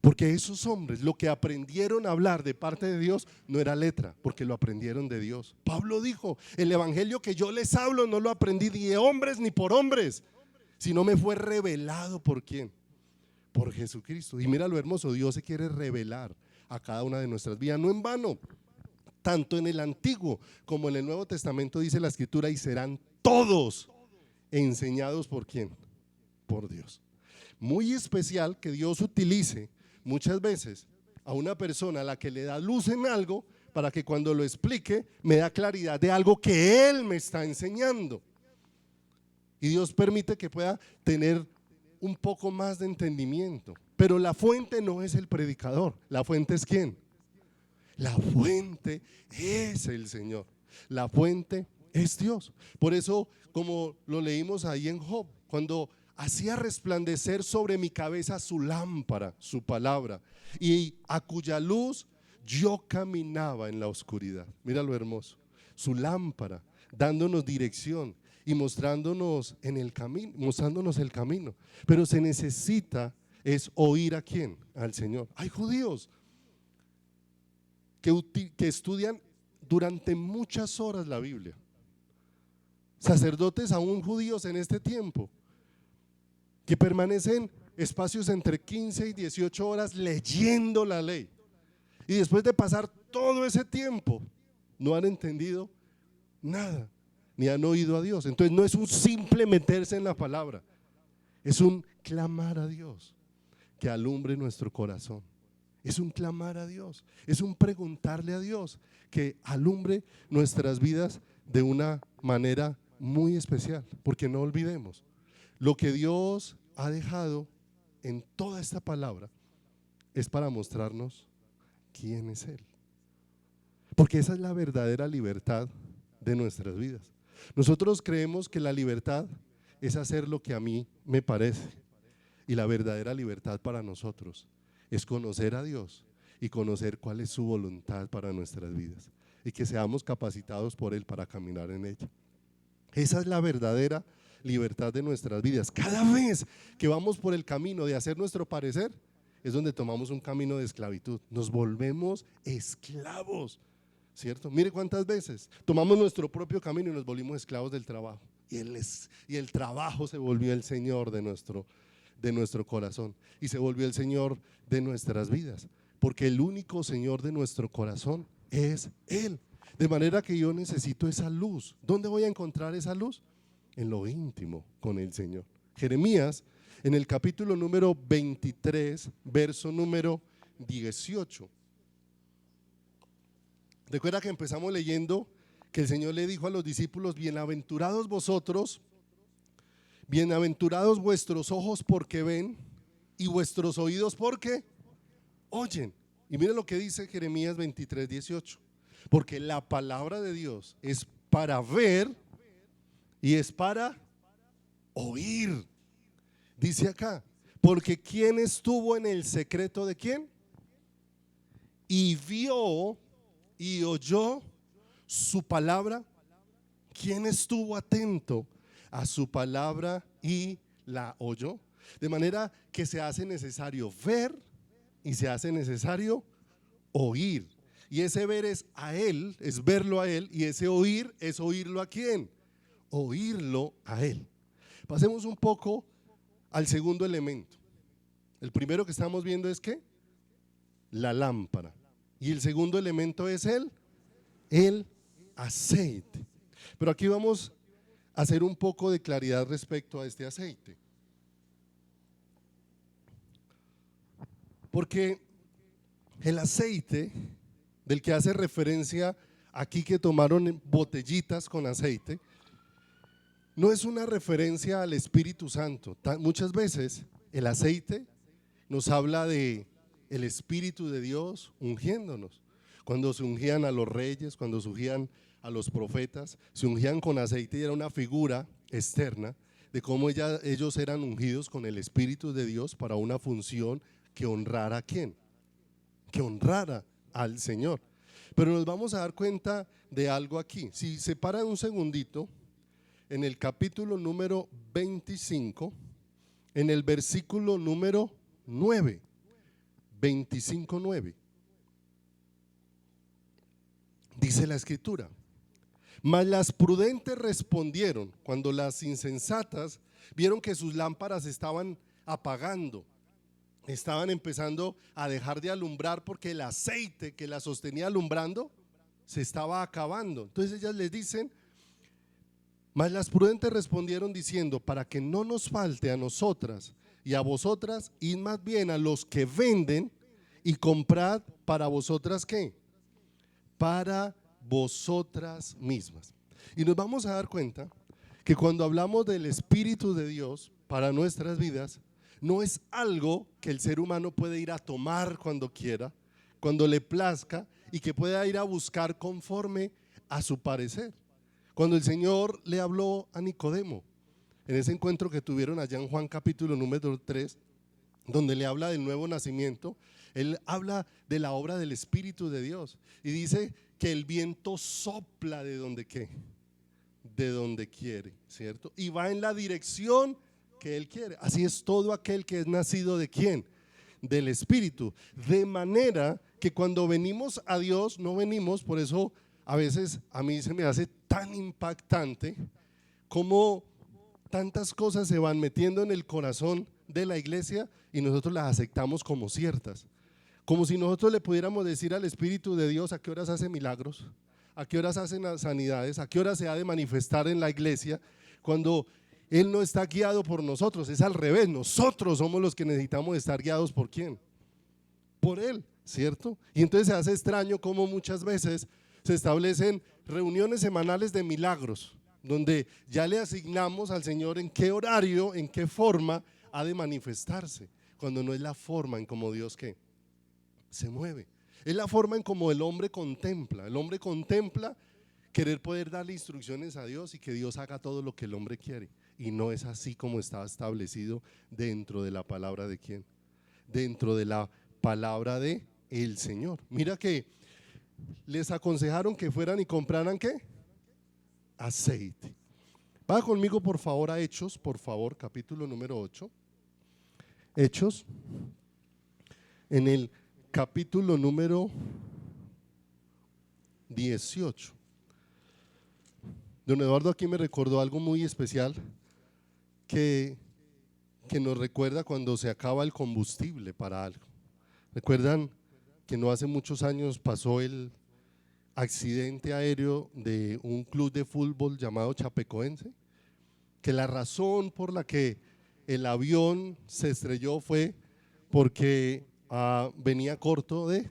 Porque esos hombres lo que aprendieron a hablar de parte de Dios no era letra, porque lo aprendieron de Dios. Pablo dijo, el evangelio que yo les hablo no lo aprendí ni de hombres ni por hombres, sino me fue revelado ¿por quién? Por Jesucristo. Y mira lo hermoso, Dios se quiere revelar a cada una de nuestras vidas, no en vano. Tanto en el Antiguo como en el Nuevo Testamento dice la Escritura, y serán todos enseñados ¿por quién? Por Dios. Muy especial que Dios utilice muchas veces a una persona a la que le da luz en algo para que cuando lo explique me da claridad de algo que Él me está enseñando. Y Dios permite que pueda tener un poco más de entendimiento. Pero la fuente no es el predicador, la fuente es ¿quién? La fuente es el Señor, la fuente es Dios. Por eso, como lo leímos ahí en Job, cuando hacía resplandecer sobre mi cabeza su lámpara, su palabra, y a cuya luz yo caminaba en la oscuridad. Mira lo hermoso, su lámpara dándonos dirección y mostrándonos en el camino, mostrándonos el camino. Pero se necesita es oír ¿a quién? Al Señor. Hay judíos que estudian durante muchas horas la Biblia, sacerdotes aún judíos en este tiempo, que permanecen espacios entre 15 y 18 horas leyendo la ley, y después de pasar todo ese tiempo no han entendido nada, ni han oído a Dios. Entonces no es un simple meterse en la palabra, es un clamar a Dios que alumbre nuestro corazón. Es un clamar a Dios, es un preguntarle a Dios que alumbre nuestras vidas de una manera muy especial, porque no olvidemos, lo que Dios ha dejado en toda esta palabra es para mostrarnos quién es Él, porque esa es la verdadera libertad de nuestras vidas. Nosotros creemos que la libertad es hacer lo que a mí me parece, y la verdadera libertad para nosotros es conocer a Dios y conocer cuál es su voluntad para nuestras vidas y que seamos capacitados por Él para caminar en ella. Esa es la verdadera libertad de nuestras vidas. Cada vez que vamos por el camino de hacer nuestro parecer, es donde tomamos un camino de esclavitud. Nos volvemos esclavos, ¿cierto? Mire cuántas veces tomamos nuestro propio camino y nos volvimos esclavos del trabajo. Y el trabajo se volvió el Señor de nuestro corazón y se volvió el Señor de nuestras vidas, porque el único Señor de nuestro corazón es Él. De manera que yo necesito esa luz. ¿Dónde voy a encontrar esa luz? En lo íntimo con el Señor. Jeremías, en el capítulo número 23, verso número 18. Recuerda que empezamos leyendo que el Señor le dijo a los discípulos: bienaventurados vosotros, bienaventurados vuestros ojos porque ven y vuestros oídos porque oyen. Y miren lo que dice Jeremías 23, 18. Porque la palabra de Dios es para ver y es para oír. Dice acá, porque ¿quién estuvo en el secreto de quién? Y vio y oyó su palabra. ¿Quién estuvo atento a su palabra y la oyó? De manera que se hace necesario ver y se hace necesario oír. Y ese ver es a Él, es verlo a Él, y ese oír es oírlo a quién, oírlo a Él. Pasemos un poco al segundo elemento. El primero que estamos viendo es ¿qué? La lámpara. Y el segundo elemento es el aceite. Pero aquí vamos a hacer un poco de claridad respecto a este aceite. Porque el aceite del que hace referencia aquí, que tomaron botellitas con aceite, no es una referencia al Espíritu Santo. Muchas veces el aceite nos habla de el Espíritu de Dios ungiéndonos. Cuando se ungían a los reyes, cuando se ungían a los profetas, se ungían con aceite y era una figura externa de cómo ellos eran ungidos con el Espíritu de Dios para una función que honrara a quién, que honrara al Señor. Pero nos vamos a dar cuenta de algo aquí. Si se paran un segundito, en el capítulo número 25, en el versículo número 9, 25:9, dice la escritura: mas las prudentes respondieron cuando las insensatas vieron que sus lámparas estaban apagando, estaban empezando a dejar de alumbrar porque el aceite que las sostenía alumbrando se estaba acabando. Entonces ellas les dicen: mas las prudentes respondieron diciendo, para que no nos falte a nosotras y a vosotras, id más bien a los que venden y comprad para vosotras ¿qué? Para vosotras mismas. Y nos vamos a dar cuenta que cuando hablamos del Espíritu de Dios para nuestras vidas, no es algo que el ser humano puede ir a tomar cuando quiera, cuando le plazca, y que pueda ir a buscar conforme a su parecer. Cuando el Señor le habló a Nicodemo, en ese encuentro que tuvieron allá en Juan capítulo número 3, donde le habla del nuevo nacimiento, Él habla de la obra del Espíritu de Dios y dice que el viento sopla de donde ¿qué? De donde quiere, ¿cierto? Y va en la dirección que Él quiere. Así es todo aquel que es nacido ¿de quién? Del Espíritu. De manera que cuando venimos a Dios no venimos, por eso a veces a mí se me hace tan impactante cómo tantas cosas se van metiendo en el corazón de la iglesia y nosotros las aceptamos como ciertas. Como si nosotros le pudiéramos decir al Espíritu de Dios a qué horas hace milagros, a qué horas hacen sanidades, a qué horas se ha de manifestar en la iglesia, cuando Él no está guiado por nosotros. Es al revés, nosotros somos los que necesitamos estar guiados ¿por quién? Por Él, ¿cierto? Y entonces se hace extraño cómo muchas veces se establecen reuniones semanales de milagros, donde ya le asignamos al Señor en qué horario, en qué forma ha de manifestarse, cuando no es la forma en cómo Dios ¿qué? Se mueve. Es la forma en cómo el hombre contempla. El hombre contempla querer poder darle instrucciones a Dios y que Dios haga todo lo que el hombre quiere. Y no es así como está establecido dentro de la palabra de ¿quién? Dentro de la palabra de el Señor. Mira que les aconsejaron que fueran y compraran ¿qué? Aceite. Vaya conmigo por favor a Hechos, por favor, capítulo número 8. Hechos, en el capítulo número 18. Don Eduardo aquí me recordó algo muy especial que nos recuerda cuando se acaba el combustible para algo. ¿Recuerdan que no hace muchos años pasó el accidente aéreo de un club de fútbol llamado Chapecoense? Que la razón por la que el avión se estrelló fue porque venía corto de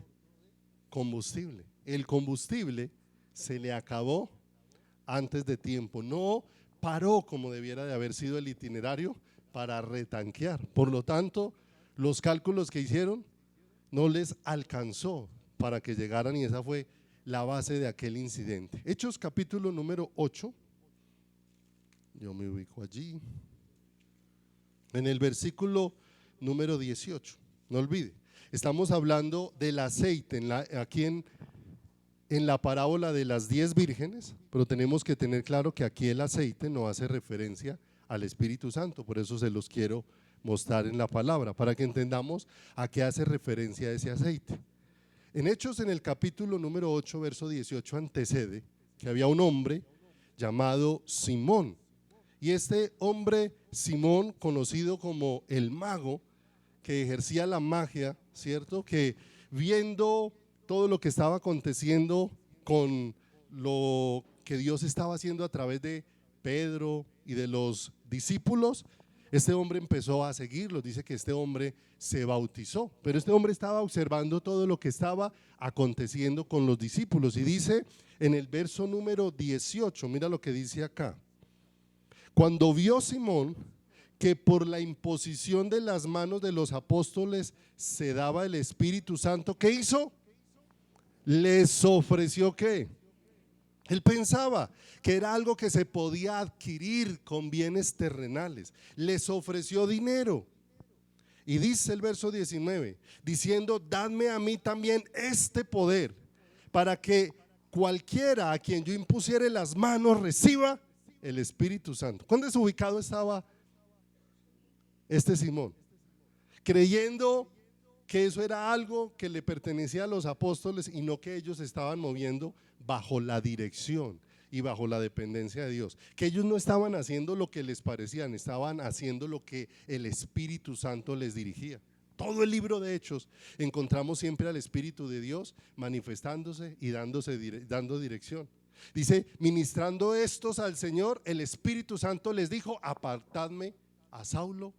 combustible. El combustible se le acabó antes de tiempo, no paró como debiera de haber sido el itinerario para retanquear. Por lo tanto, los cálculos que hicieron no les alcanzó para que llegaran y esa fue la base de aquel incidente. Hechos capítulo número 8, yo me ubico allí, en el versículo número 18, no olvide, estamos hablando del aceite aquí en la parábola de las 10 vírgenes, pero tenemos que tener claro que aquí el aceite no hace referencia al Espíritu Santo, por eso se los quiero mostrar en la palabra, para que entendamos a qué hace referencia ese aceite. En Hechos, en el capítulo número 8, verso 18, antecede que había un hombre llamado Simón, y este hombre Simón, conocido como el mago, que ejercía la magia, ¿cierto? Que viendo todo lo que estaba aconteciendo con lo que Dios estaba haciendo a través de Pedro y de los discípulos, este hombre empezó a seguirlos. Dice que este hombre se bautizó, pero este hombre estaba observando todo lo que estaba aconteciendo con los discípulos y dice en el verso número 18, mira lo que dice acá: cuando vio Simón que por la imposición de las manos de los apóstoles se daba el Espíritu Santo, ¿qué hizo? Les ofreció ¿qué? Él pensaba que era algo que se podía adquirir con bienes terrenales. Les ofreció dinero. Y dice el verso 19, diciendo: dadme a mí también este poder, para que cualquiera a quien yo impusiere las manos reciba el Espíritu Santo. ¿Cuán desubicado estaba este Simón? Creyendo que eso era algo que le pertenecía a los apóstoles y no que ellos estaban moviendo bajo la dirección y bajo la dependencia de Dios, que ellos no estaban haciendo lo que les parecían, estaban haciendo lo que el Espíritu Santo les dirigía. Todo el libro de Hechos encontramos siempre al Espíritu de Dios manifestándose y dando dirección. Dice: ministrando estos al Señor, el Espíritu Santo les dijo: apartadme a Saulo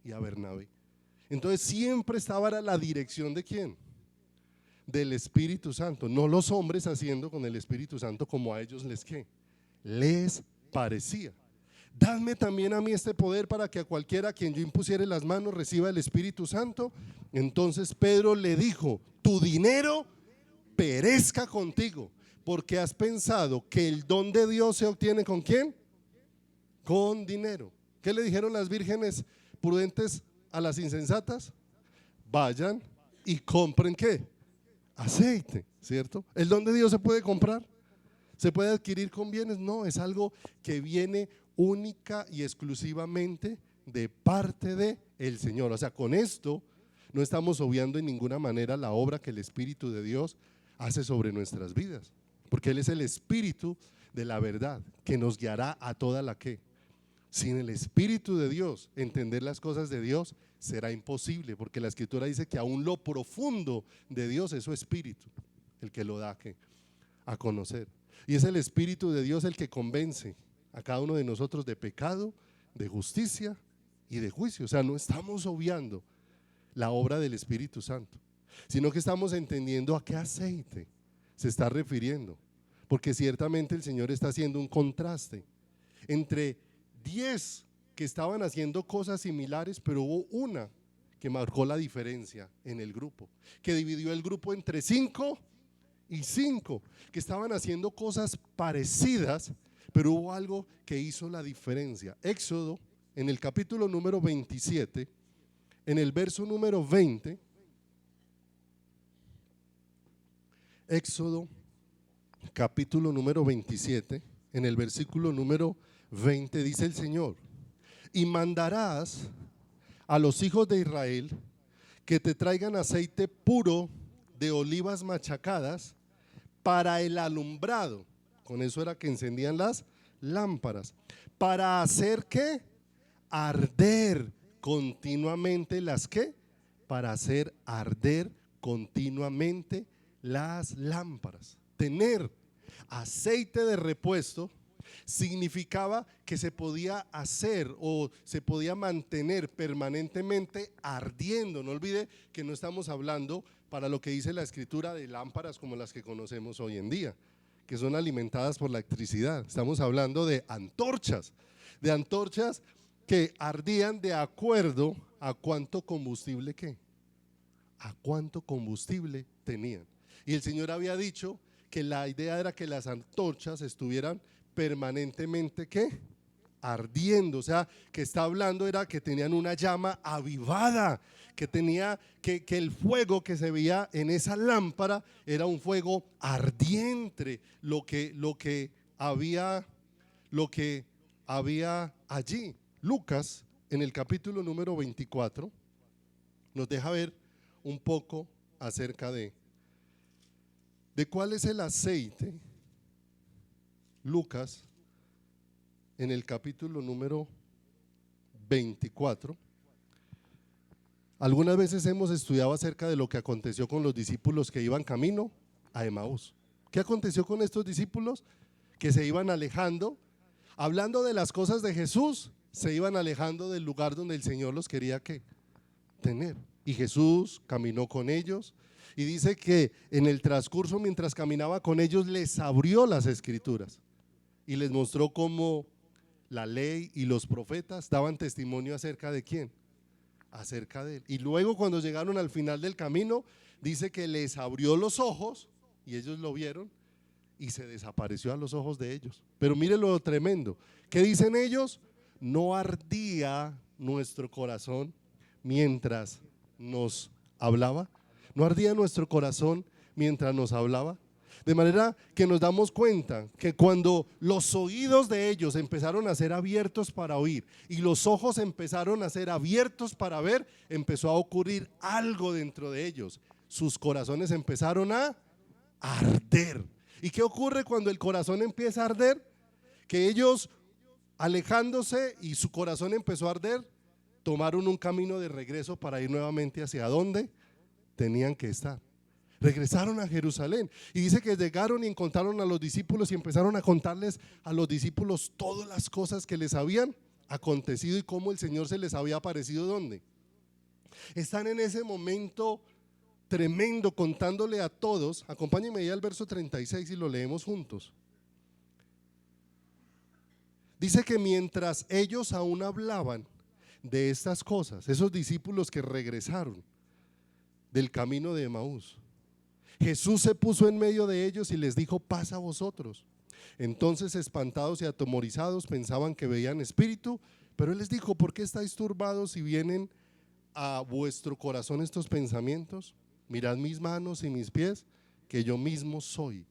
y a Bernabé. Entonces siempre estaba la dirección ¿de quién? Del Espíritu Santo, no los hombres haciendo con el Espíritu Santo como a ellos les parecía. Dadme también a mí este poder, para que a cualquiera a quien yo impusiere las manos reciba el Espíritu Santo. Entonces Pedro le dijo: tu dinero perezca contigo, porque has pensado que el don de Dios se obtiene ¿con quién? Con dinero. ¿Qué le dijeron las vírgenes prudentes a las insensatas? Vayan y compren ¿qué? Aceite, ¿cierto? ¿El don de Dios se puede comprar? ¿Se puede adquirir con bienes? No, es algo que viene única y exclusivamente de parte de el Señor. O sea, con esto no estamos obviando en ninguna manera la obra que el Espíritu de Dios hace sobre nuestras vidas, porque Él es el Espíritu de la verdad que nos guiará a toda la que. Sin el Espíritu de Dios, entender las cosas de Dios será imposible, porque la Escritura dice que aún lo profundo de Dios es su Espíritu, el que lo da a conocer. Y es el Espíritu de Dios el que convence a cada uno de nosotros de pecado, de justicia y de juicio. O sea, no estamos obviando la obra del Espíritu Santo, sino que estamos entendiendo a qué aceite se está refiriendo, porque ciertamente el Señor está haciendo un contraste entre 10 que estaban haciendo cosas similares, pero hubo una que marcó la diferencia en el grupo, que dividió el grupo entre 5 y 5 que estaban haciendo cosas parecidas, pero hubo algo que hizo la diferencia. Éxodo, en el capítulo número 27, en el verso número 20, Éxodo capítulo número 27, en el versículo número 20 dice el Señor: y mandarás a los hijos de Israel que te traigan aceite puro de olivas machacadas para el alumbrado. Con eso era que encendían las lámparas. ¿Para hacer qué? Arder continuamente las qué. Para hacer arder continuamente las lámparas. Tener aceite de repuesto significaba que se podía hacer o se podía mantener permanentemente ardiendo. No olvide que no estamos hablando, para lo que dice la escritura, de lámparas como las que conocemos hoy en día, que son alimentadas por la electricidad. Estamos hablando de antorchas que ardían de acuerdo a cuánto combustible a cuánto combustible tenían. Y el Señor había dicho que la idea era que las antorchas estuvieran permanentemente ardiendo. O sea, que está hablando era que tenían una llama avivada, que tenía que el fuego que se veía en esa lámpara era un fuego ardiente, lo que había allí. Lucas, en el capítulo número 24, nos deja ver un poco acerca de cuál es el aceite. Lucas, en el capítulo número 24, algunas veces hemos estudiado acerca de lo que aconteció con los discípulos que iban camino a Emaús. ¿Qué aconteció con estos discípulos? Que se iban alejando, hablando de las cosas de Jesús, se iban alejando del lugar donde el Señor los quería tener. Y Jesús caminó con ellos, y dice que en el transcurso, mientras caminaba con ellos, les abrió las escrituras y les mostró cómo la ley y los profetas daban testimonio acerca de quién, acerca de él. Y luego, cuando llegaron al final del camino, dice que les abrió los ojos y ellos lo vieron y se desapareció a los ojos de ellos. Pero mire lo tremendo, ¿qué dicen ellos? No ardía nuestro corazón mientras nos hablaba. ¿No ardía nuestro corazón mientras nos hablaba? De manera que nos damos cuenta que cuando los oídos de ellos empezaron a ser abiertos para oír y los ojos empezaron a ser abiertos para ver, empezó a ocurrir algo dentro de ellos. Sus corazones empezaron a arder. ¿Y qué ocurre cuando el corazón empieza a arder? Que ellos, alejándose y su corazón empezó a arder, tomaron un camino de regreso para ir nuevamente hacia donde tenían que estar. Regresaron a Jerusalén y dice que llegaron y encontraron a los discípulos y empezaron a contarles a los discípulos todas las cosas que les habían acontecido y cómo el Señor se les había aparecido. ¿Dónde? Están en ese momento tremendo contándole a todos. Acompáñenme ahí al verso 36 y lo leemos juntos. Dice que mientras ellos aún hablaban de estas cosas, esos discípulos que regresaron del camino de Emaús, Jesús se puso en medio de ellos y les dijo: paz a vosotros. Entonces, espantados y atemorizados, pensaban que veían espíritu, pero él les dijo: ¿por qué estáis turbados y vienen a vuestro corazón estos pensamientos? Mirad mis manos y mis pies, que yo mismo soy.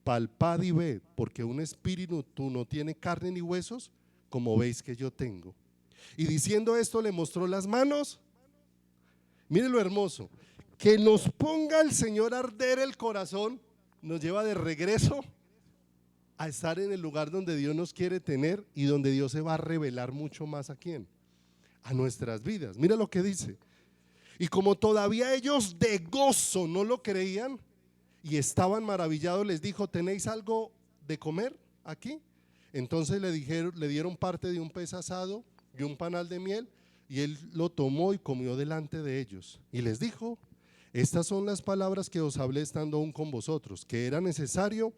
Palpad y ved, porque un espíritu no tiene carne ni huesos, como veis que yo tengo. Y diciendo esto, le mostró las manos. Mire lo hermoso, que nos ponga el Señor a arder el corazón, nos lleva de regreso a estar en el lugar donde Dios nos quiere tener y donde Dios se va a revelar mucho más. ¿A quién? A nuestras vidas. Mira lo que dice: y como todavía ellos de gozo no lo creían y estaban maravillados, les dijo: ¿tenéis algo de comer aquí? Entonces le dieron parte de un pez asado y un panal de miel, y él lo tomó y comió delante de ellos. Y les dijo: estas son las palabras que os hablé estando aún con vosotros, que era necesario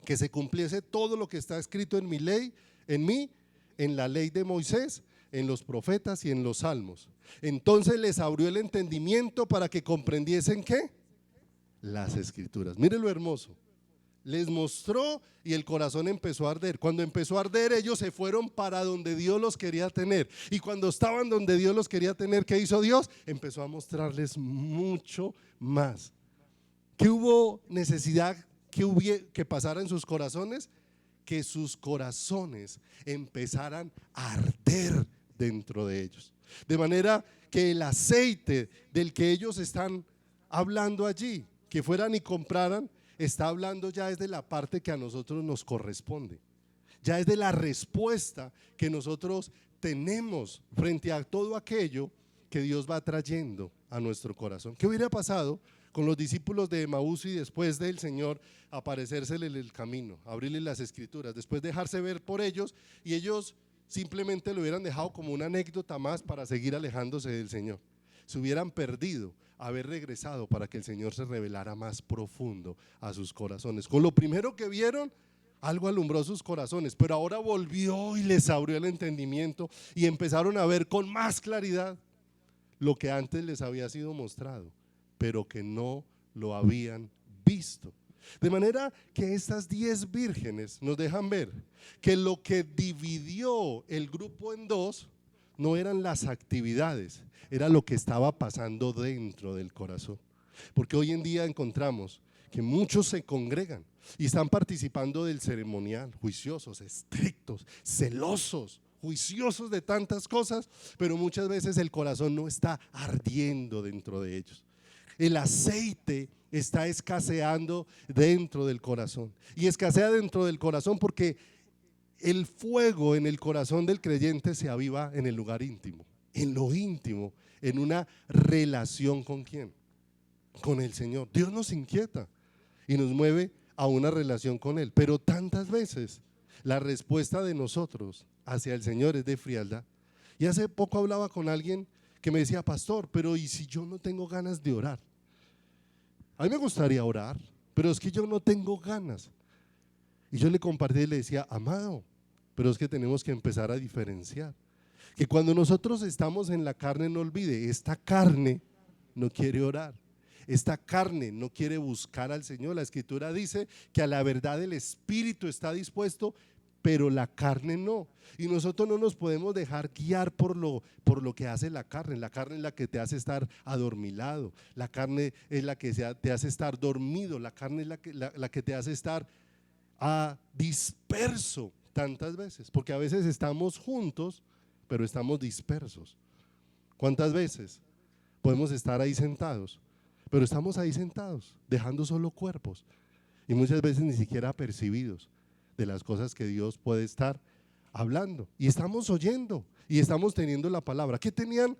que se cumpliese todo lo que está escrito en mi ley, en la ley de Moisés, en los profetas y en los salmos. Entonces les abrió el entendimiento para que comprendiesen ¿qué? Las escrituras. Mire lo hermoso. Les mostró y el corazón empezó a arder. Cuando empezó a arder, ellos se fueron para donde Dios los quería tener. Y cuando estaban donde Dios los quería tener, ¿qué hizo Dios? Empezó a mostrarles mucho más. ¿Qué hubo necesidad que pasara en sus corazones? que sus corazones empezaran a arder dentro de ellos. De manera que el aceite del que ellos están hablando allí, que fueran y compraran, está hablando ya es de la parte que a nosotros nos corresponde. Ya es de la respuesta que nosotros tenemos frente a todo aquello que Dios va trayendo a nuestro corazón. ¿Qué hubiera pasado con los discípulos de Emaús y después del Señor aparecérsele en el camino, abrirle las escrituras, después dejarse ver por ellos y ellos simplemente lo hubieran dejado como una anécdota más para seguir alejándose del Señor? Se hubieran perdido haber regresado para que el Señor se revelara más profundo a sus corazones. Con lo primero que vieron, algo alumbró sus corazones, pero ahora volvió y les abrió el entendimiento y empezaron a ver con más claridad lo que antes les había sido mostrado, pero que no lo habían visto. De manera que estas 10 vírgenes nos dejan ver que lo que dividió el grupo en dos no eran las actividades, era lo que estaba pasando dentro del corazón. Porque hoy en día encontramos que muchos se congregan y están participando del ceremonial, juiciosos, estrictos, celosos, juiciosos de tantas cosas, pero muchas veces el corazón no está ardiendo dentro de ellos. El aceite está escaseando dentro del corazón, y escasea dentro del corazón porque el fuego en el corazón del creyente se aviva en el lugar íntimo, en lo íntimo, en una relación ¿con quién? Con el Señor. Dios nos inquieta y nos mueve a una relación con Él, pero tantas veces la respuesta de nosotros hacia el Señor es de frialdad. Y hace poco hablaba con alguien que me decía: pastor, pero ¿y si yo no tengo ganas de orar? A mí me gustaría orar, pero es que yo no tengo ganas. Y yo le compartí y le decía: amado, pero es que tenemos que empezar a diferenciar, que cuando nosotros estamos en la carne, no olvide, esta carne no quiere orar, esta carne no quiere buscar al Señor. La Escritura dice que a la verdad el espíritu está dispuesto, pero la carne no. Y nosotros no nos podemos dejar guiar por lo que hace la carne. La carne es la que te hace estar adormilado, la carne es la que te hace estar dormido, la carne es la que te hace estar disperso tantas veces, porque a veces estamos juntos pero estamos dispersos. ¿Cuántas veces podemos estar ahí sentados, pero estamos ahí sentados dejando solo cuerpos y muchas veces ni siquiera apercibidos de las cosas que Dios puede estar hablando? Y estamos oyendo y estamos teniendo la palabra. ¿Qué tenían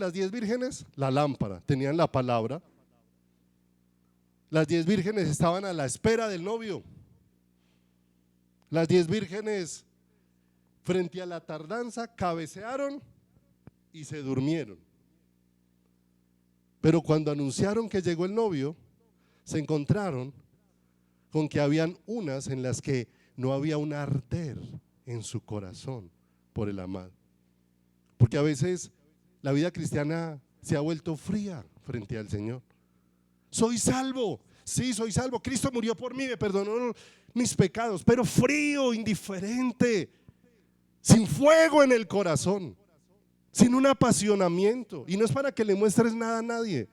las 10 vírgenes? La lámpara, tenían la palabra. Las 10 vírgenes estaban a la espera del novio. Las 10 vírgenes, frente a la tardanza, cabecearon y se durmieron. Pero cuando anunciaron que llegó el novio, se encontraron con que habían unas en las que no había un arder en su corazón por el amado. Porque a veces la vida cristiana se ha vuelto fría frente al Señor. Soy salvo, sí, soy salvo, Cristo murió por mí, me perdonó mis pecados, pero frío, indiferente, sin fuego en el corazón, sin un apasionamiento. Y no es para que le muestres nada a nadie,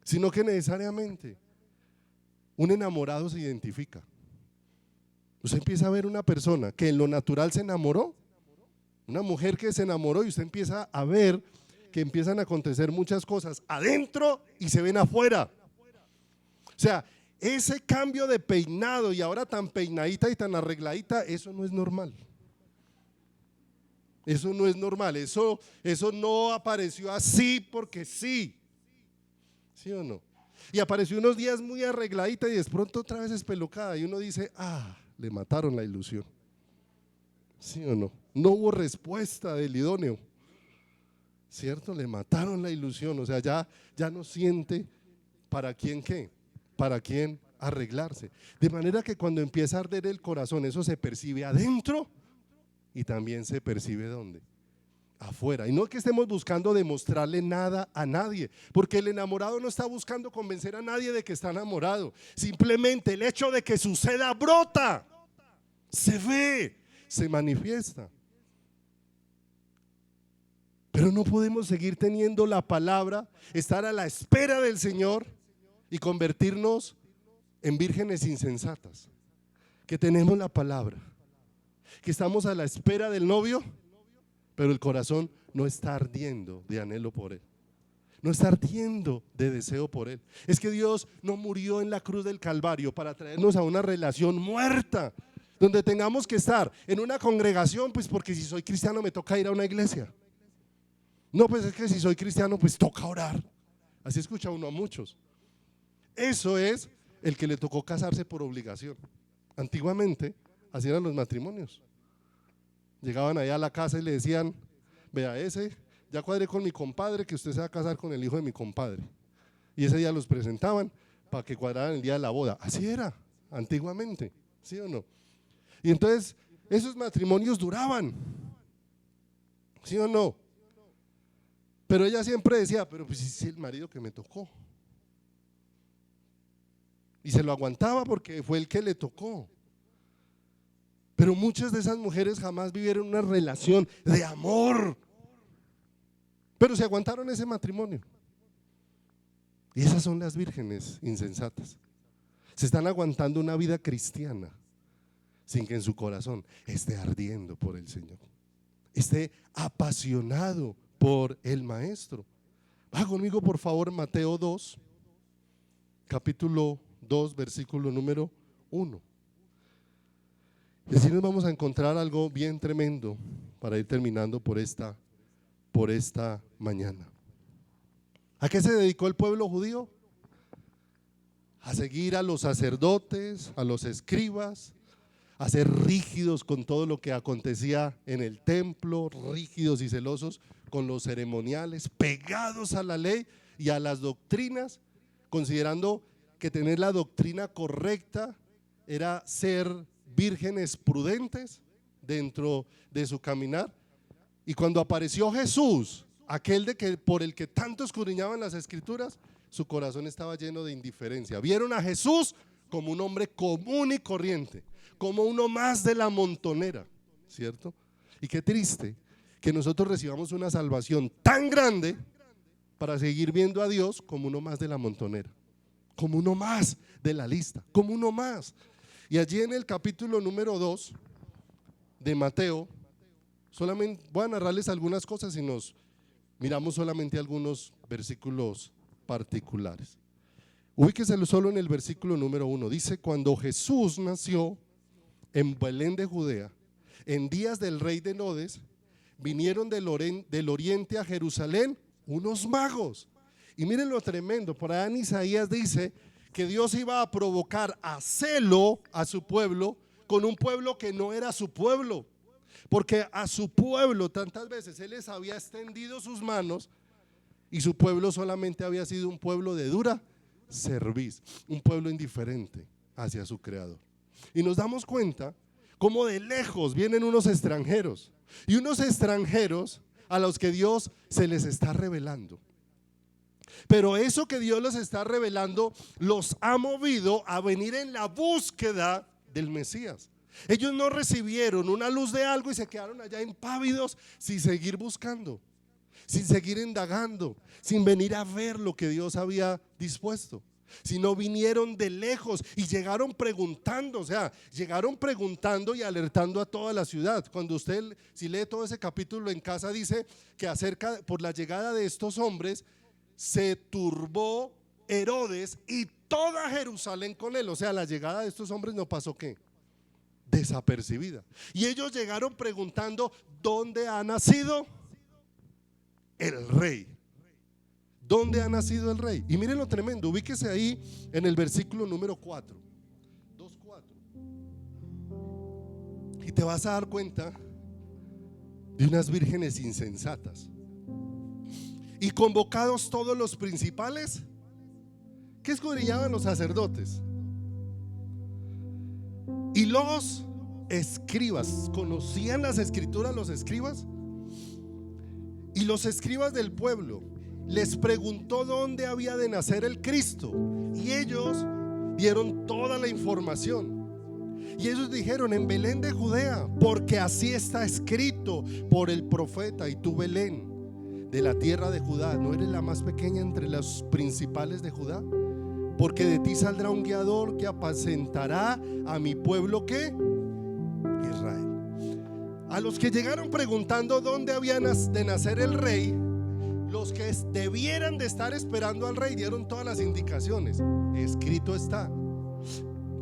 sino que necesariamente un enamorado se identifica. Usted empieza a ver una persona que en lo natural se enamoró, una mujer que se enamoró, y usted empieza a ver que empiezan a acontecer muchas cosas adentro y se ven afuera. O sea, ese cambio de peinado y ahora tan peinadita y tan arregladita, eso no es normal. Eso no es normal, eso no apareció así porque sí. ¿Sí o no? Y apareció unos días muy arregladita y de pronto otra vez espelucada y uno dice: le mataron la ilusión. ¿Sí o no? No hubo respuesta del idóneo, ¿cierto? Le mataron la ilusión, o sea, ya no siente para quién qué, para quién arreglarse. De manera que cuando empieza a arder el corazón, eso se percibe adentro y también se percibe ¿dónde? Afuera. Y no es que estemos buscando demostrarle nada a nadie, porque el enamorado no está buscando convencer a nadie de que está enamorado. Simplemente el hecho de que suceda brota, se ve, se manifiesta. Pero no podemos seguir teniendo la palabra, estar a la espera del Señor y convertirnos en vírgenes insensatas. que tenemos la palabra, que estamos a la espera del novio, pero el corazón no está ardiendo de anhelo por él, no está ardiendo de deseo por él. Es que Dios no murió en la cruz del Calvario para traernos a una relación muerta, donde tengamos que estar en una congregación, pues porque si soy cristiano me toca ir a una iglesia. No, pues es que si soy cristiano pues toca orar. Así escucha uno a muchos. Eso es el que le tocó casarse por obligación. Antiguamente así eran los matrimonios. Llegaban allá a la casa y le decían: vea, ya cuadré con mi compadre que usted se va a casar con el hijo de mi compadre. Y ese día los presentaban para que cuadraran el día de la boda. Así era antiguamente, ¿sí o no? Y entonces esos matrimonios duraban, ¿sí o no? Pero ella siempre decía: pero pues es el marido que me tocó. Y se lo aguantaba porque fue el que le tocó. Pero muchas de esas mujeres jamás vivieron una relación de amor, pero se aguantaron ese matrimonio. Y esas son las vírgenes insensatas. Se están aguantando una vida cristiana sin que en su corazón esté ardiendo por el Señor, esté apasionado por el Maestro. Va conmigo por favor Mateo 2, capítulo 2, versículo número 1. Y así nos vamos a encontrar algo bien tremendo para ir terminando por esta mañana. ¿A qué se dedicó el pueblo judío? A seguir a los sacerdotes, a los escribas, a ser rígidos con todo lo que acontecía en el templo, rígidos y celosos con los ceremoniales, pegados a la ley y a las doctrinas, considerando que tener la doctrina correcta era ser vírgenes prudentes dentro de su caminar. Y cuando apareció Jesús, aquel por el que tanto escudriñaban las escrituras, su corazón estaba lleno de indiferencia. Vieron a Jesús como un hombre común y corriente, como uno más de la montonera, ¿cierto? Y qué triste que nosotros recibamos una salvación tan grande para seguir viendo a Dios como uno más de la montonera, como uno más de la lista, como uno más. Y allí en el capítulo número 2 de Mateo, solamente voy a narrarles algunas cosas y nos miramos solamente algunos versículos particulares. Ubíquese solo en el versículo número 1. Dice: cuando Jesús nació en Belén de Judea, en días del rey de Herodes, vinieron del oriente a Jerusalén unos magos. Y miren lo tremendo, por allá en Isaías dice que Dios iba a provocar a celo a su pueblo con un pueblo que no era su pueblo, porque a su pueblo tantas veces Él les había extendido sus manos y su pueblo solamente había sido un pueblo de dura cerviz, un pueblo indiferente hacia su creador. Y nos damos cuenta cómo de lejos vienen unos extranjeros, y unos extranjeros a los que Dios se les está revelando. Pero eso que Dios les está revelando los ha movido a venir en la búsqueda del Mesías. Ellos no recibieron una luz de algo y se quedaron allá impávidos sin seguir buscando, sin seguir indagando, sin venir a ver lo que Dios había dispuesto, sino vinieron de lejos y llegaron preguntando, o sea, llegaron preguntando y alertando a toda la ciudad. Cuando usted, si lee todo ese capítulo en casa, dice que por la llegada de estos hombres se turbó Herodes y toda Jerusalén con él. O sea, la llegada de estos hombres no pasó ¿qué? Desapercibida. Y ellos llegaron preguntando: ¿dónde ha nacido el rey? ¿Dónde ha nacido el rey? Y miren lo tremendo, ubíquese ahí en el versículo número 4, 2:4. Y te vas a dar cuenta de unas vírgenes insensatas. Y convocados todos los principales, ¿qué escudriñaban los sacerdotes? Y los escribas, ¿conocían las escrituras los escribas? Y los escribas del pueblo les preguntó dónde había de nacer el Cristo, y ellos dieron toda la información. Y ellos dijeron: en Belén de Judea, porque así está escrito por el profeta. Y tú, Belén, de la tierra de Judá, ¿no eres la más pequeña entre los principales de Judá? porque de ti saldrá un guiador que apacentará a mi pueblo, ¿qué? Israel. A los que llegaron preguntando dónde había de nacer el rey, los que debieran de estar esperando al rey dieron todas las indicaciones. Escrito está.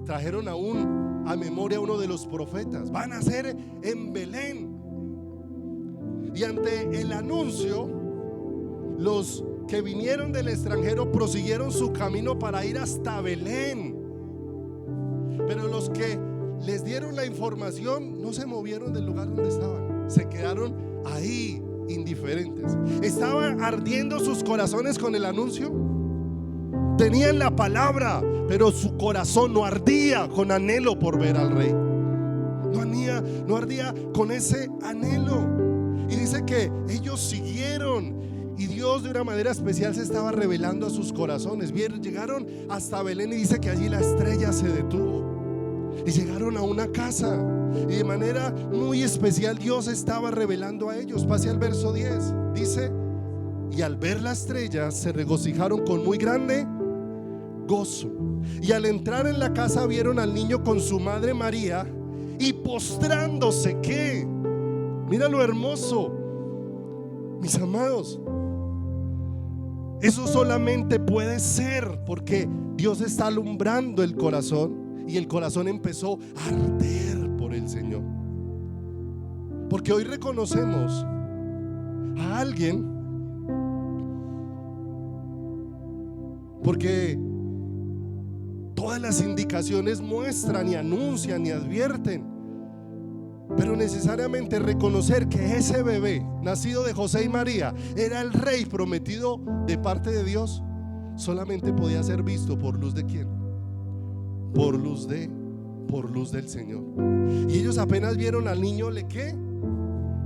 Trajeron a memoria a uno de los profetas: van a nacer en Belén. Y ante el anuncio, los que vinieron del extranjero prosiguieron su camino para ir hasta Belén. Pero los que les dieron la información no se movieron del lugar donde estaban, se quedaron ahí indiferentes. ¿Estaban ardiendo sus corazones con el anuncio? Tenían la palabra, pero su corazón no ardía con anhelo por ver al rey. No ardía con ese anhelo. Y dice que ellos siguieron, y Dios de una manera especial se estaba revelando a sus corazones. Llegaron hasta Belén y dice que allí la estrella se detuvo. Y llegaron a una casa, y de manera muy especial Dios estaba revelando a ellos. Pase al verso 10. Dice: y al ver la estrella se regocijaron con muy grande gozo. Y al entrar en la casa vieron al niño con su madre María, y postrándose, ¿qué? Mira lo hermoso, mis amados. Eso solamente puede ser porque Dios está alumbrando el corazón, y el corazón empezó a arder por el Señor. Porque hoy reconocemos a alguien, porque todas las indicaciones muestran y anuncian y advierten, pero necesariamente reconocer que ese bebé nacido de José y María era el rey prometido de parte de Dios, solamente podía ser visto por luz de ¿quién? Por luz del Señor. Y ellos apenas vieron al niño, ¿qué?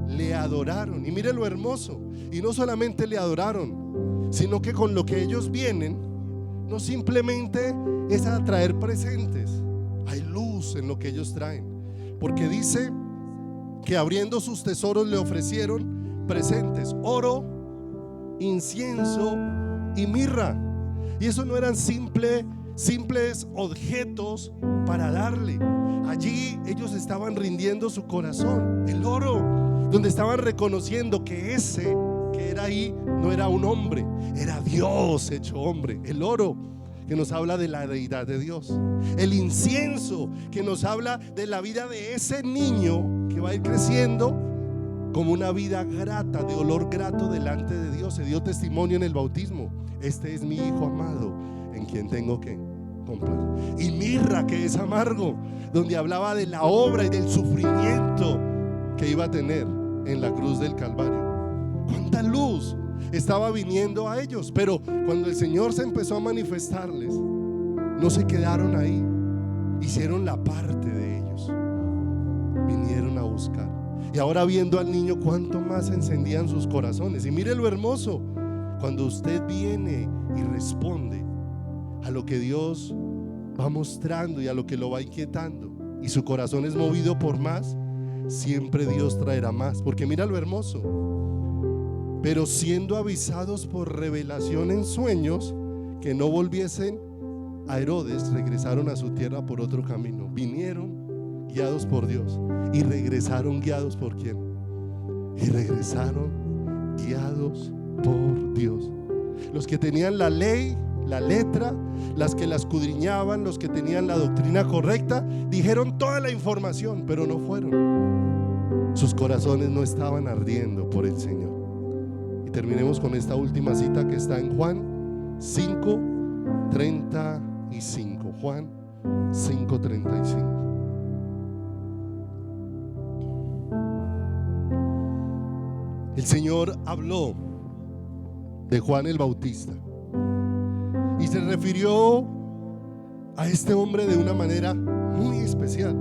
Le adoraron. Y mire lo hermoso, y no solamente le adoraron, sino que con lo que ellos vienen no simplemente es a traer presentes, hay luz en lo que ellos traen, porque dice que abriendo sus tesoros le ofrecieron presentes: oro, incienso y mirra. Y eso no eran simples objetos para darle. Allí ellos estaban rindiendo su corazón. El oro, donde estaban reconociendo que ese que era ahí no era un hombre, era Dios hecho hombre. El oro, que nos habla de la deidad de Dios. El incienso, que nos habla de la vida de ese niño que va a ir creciendo como una vida grata, de olor grato delante de Dios. Se dio testimonio en el bautismo: este es mi hijo amado, en quien tengo que complacer. Y mirra, que es amargo, donde hablaba de la obra y del sufrimiento que iba a tener en la cruz del Calvario. Cuánta luz estaba viniendo a ellos. Pero cuando el Señor se empezó a manifestarles, no se quedaron ahí, hicieron la parte de ellos, vinieron a buscar. Y ahora, viendo al niño, cuánto más encendían sus corazones. Y mire lo hermoso, cuando usted viene y responde a lo que Dios va mostrando y a lo que lo va inquietando, y su corazón es movido por más, siempre Dios traerá más. Porque mira lo hermoso: pero siendo avisados por revelación en sueños que no volviesen a Herodes, regresaron a su tierra por otro camino. Vinieron guiados por Dios y regresaron guiados por ¿quién? Y regresaron guiados por Dios. Los que tenían la ley, la letra, las que la escudriñaban, los que tenían la doctrina correcta, dijeron toda la información, pero no fueron. Sus corazones no estaban ardiendo por el Señor. Y terminemos con esta última cita que está en Juan 5:35. Juan 5:35. El Señor habló de Juan el Bautista y se refirió a este hombre de una manera muy especial.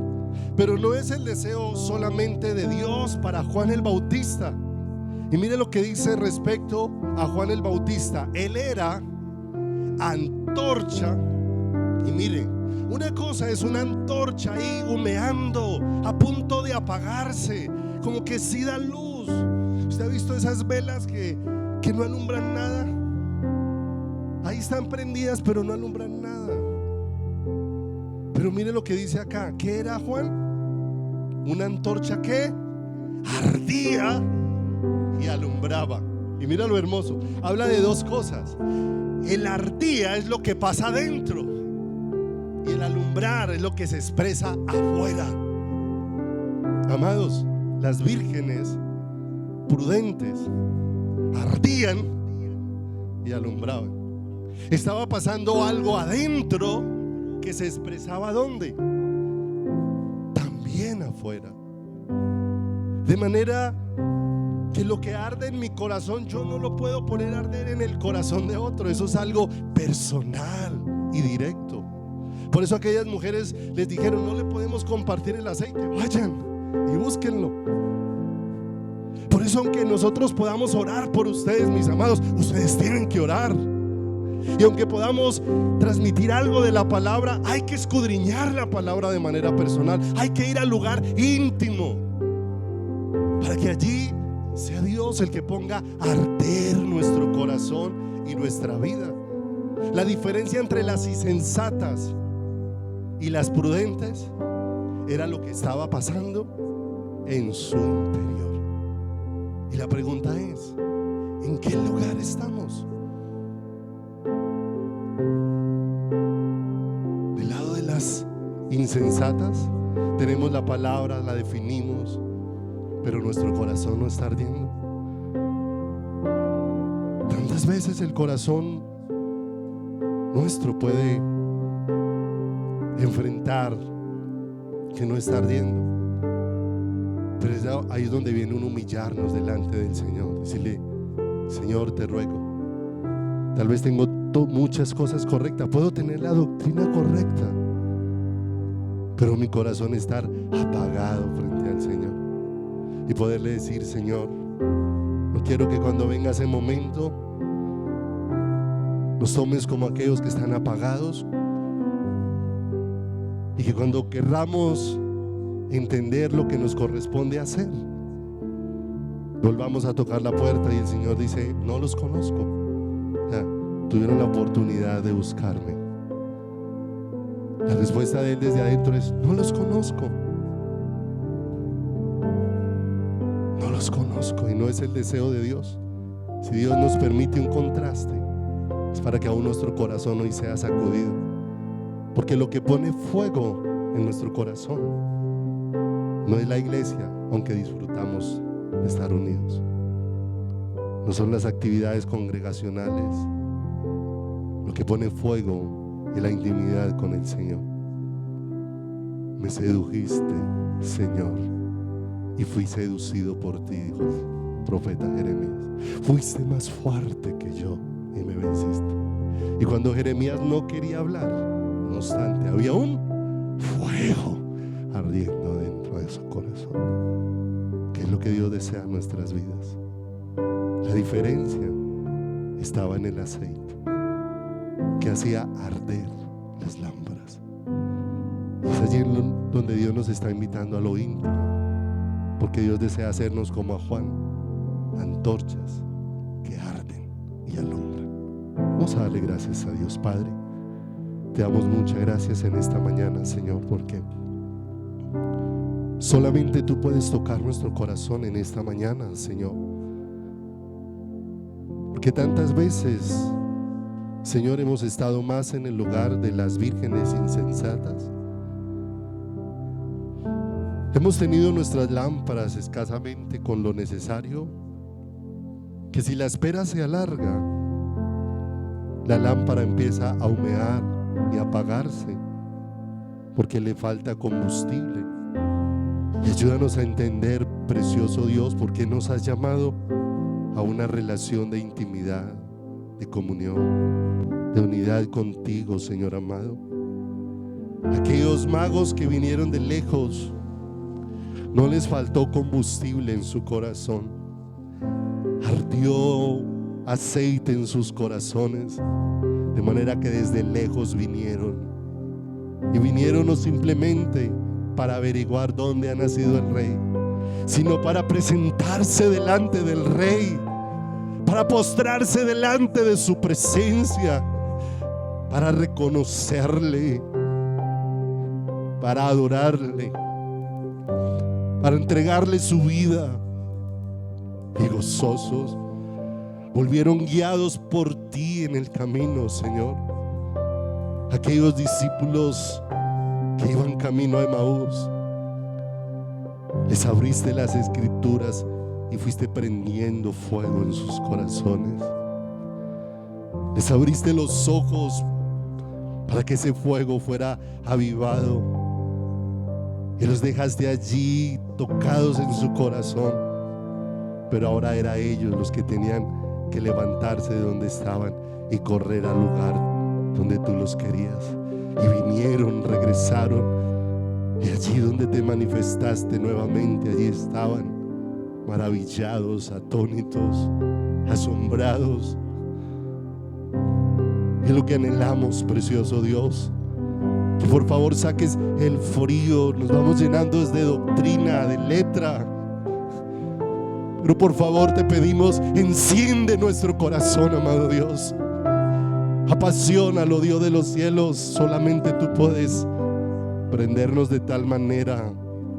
Pero no es el deseo solamente de Dios para Juan el Bautista. Y mire lo que dice respecto a Juan el Bautista: él era antorcha. Y mire, una cosa es una antorcha ahí humeando, a punto de apagarse, como que sí da luz. ¿Usted ha visto esas velas que no alumbran nada? ahí están prendidas, pero no alumbran nada. Pero mire lo que dice acá. ¿Qué era, Juan? Una antorcha que ardía y alumbraba. Y mira lo hermoso, habla de dos cosas. El ardía es lo que pasa adentro y el alumbrar es lo que se expresa afuera. Amados, las vírgenes prudentes ardían y alumbraban. Estaba pasando algo adentro que se expresaba ¿dónde? También afuera. De manera que lo que arde en mi corazón yo no lo puedo poner a arder en el corazón de otro. Eso es algo personal y directo. Por eso aquellas mujeres les dijeron: no le podemos compartir el aceite, vayan y búsquenlo. Por eso, aunque nosotros podamos orar por ustedes, mis amados, ustedes tienen que orar. Y aunque podamos transmitir algo de la palabra, hay que escudriñar la palabra de manera personal. Hay que ir al lugar íntimo para que allí sea Dios el que ponga a arder nuestro corazón y nuestra vida. La diferencia entre las insensatas y las prudentes era lo que estaba pasando en su interior. Y la pregunta es: ¿en qué lugar estamos? Del lado de las insensatas tenemos la palabra, la definimos, pero nuestro corazón no está ardiendo. Tantas veces el corazón nuestro puede enfrentar que no está ardiendo, pero ahí es donde viene un humillarnos delante del Señor, decirle: Señor, te ruego, tal vez tengo muchas cosas correctas, puedo tener la doctrina correcta, pero mi corazón está apagado frente al Señor. Y poderle decir: Señor, no quiero que cuando venga ese momento nos tomes como aquellos que están apagados, y que cuando querramos entender lo que nos corresponde hacer, volvamos a tocar la puerta y el Señor dice: no los conozco. Ya tuvieron la oportunidad de buscarme. La respuesta de Él desde adentro es: no los conozco. No los conozco. Y no es el deseo de Dios. Si Dios nos permite un contraste, es para que aún nuestro corazón hoy sea sacudido. Porque lo que pone fuego en nuestro corazón no es la iglesia, aunque disfrutamos de estar unidos. No son las actividades congregacionales. Lo que pone fuego es la intimidad con el Señor. Me sedujiste, Señor, y fui seducido por ti, dijo el profeta Jeremías. Fuiste más fuerte que yo y me venciste. Y cuando Jeremías no quería hablar, no obstante, había un fuego ardiendo dentro de su corazón, que es lo que Dios desea en nuestras vidas. La diferencia estaba en el aceite que hacía arder las lámparas. Es allí donde Dios nos está invitando a lo íntimo, porque Dios desea hacernos como a Juan, antorchas que arden y alumbran. Vamos a darle gracias a Dios. Padre, te damos muchas gracias en esta mañana, Señor, porque solamente tú puedes tocar nuestro corazón en esta mañana, Señor. Porque tantas veces, Señor, hemos estado más en el lugar de las vírgenes insensatas. Hemos tenido nuestras lámparas escasamente con lo necesario, que si la espera se alarga, la lámpara empieza a humear y a apagarse, porque le falta combustible. Y ayúdanos a entender, precioso Dios, por qué nos has llamado a una relación de intimidad, de comunión, de unidad contigo, Señor amado. Aquellos magos que vinieron de lejos, no les faltó combustible en su corazón. Ardió aceite en sus corazones, de manera que desde lejos vinieron. Y vinieron no simplemente para averiguar dónde ha nacido el rey, sino para presentarse delante del rey, para postrarse delante de su presencia para reconocerle, para adorarle, para entregarle su vida. Y gozosos volvieron guiados por ti en el camino, Señor. Aquellos discípulos que iban camino a Emaús, les abriste las escrituras y fuiste prendiendo fuego en sus corazones. Les abriste los ojos para que ese fuego fuera avivado, y los dejaste allí tocados en su corazón. Pero ahora era ellos los que tenían que levantarse de donde estaban y correr al lugar donde tú los querías. Y vinieron, regresaron, y allí donde te manifestaste nuevamente, allí estaban maravillados, atónitos, asombrados. Es lo que anhelamos, precioso Dios, que por favor saques el frío. Nos vamos llenando de doctrina, de letra, pero por favor te pedimos, enciende nuestro corazón, amado Dios. Apasionalo, Dios de los cielos. Solamente tú puedes prendernos de tal manera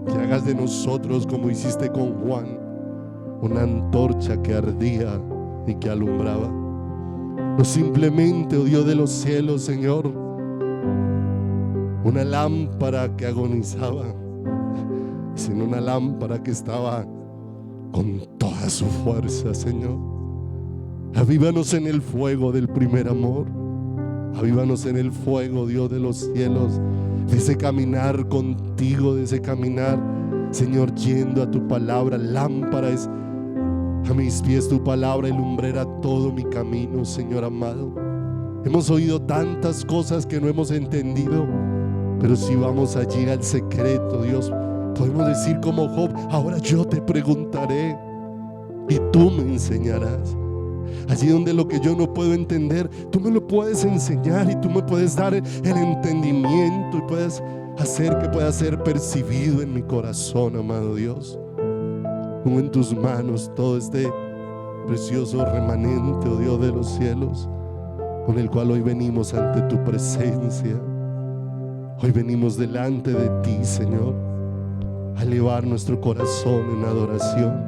que hagas de nosotros, como hiciste con Juan, una antorcha que ardía y que alumbraba. No simplemente, oh Dios de los cielos, Señor, una lámpara que agonizaba, sino una lámpara que estaba con toda su fuerza, Señor. Avívanos en el fuego del primer amor. Avívanos en el fuego, Dios de los cielos, de ese caminar contigo, de ese caminar, Señor, yendo a tu palabra. Lámpara es a mis pies tu palabra y lumbrera todo mi camino, Señor amado. Hemos oído tantas cosas que no hemos entendido, pero si vamos allí al secreto, Dios, podemos decir como Job: ahora yo te preguntaré y tú me enseñarás. Allí donde lo que yo no puedo entender, tú me lo puedes enseñar, y tú me puedes dar el entendimiento y puedes hacer que pueda ser percibido en mi corazón, amado Dios. Pongo en tus manos todo este precioso remanente, oh Dios de los cielos, con el cual hoy venimos ante tu presencia. Hoy venimos delante de ti, Señor, a elevar nuestro corazón en adoración.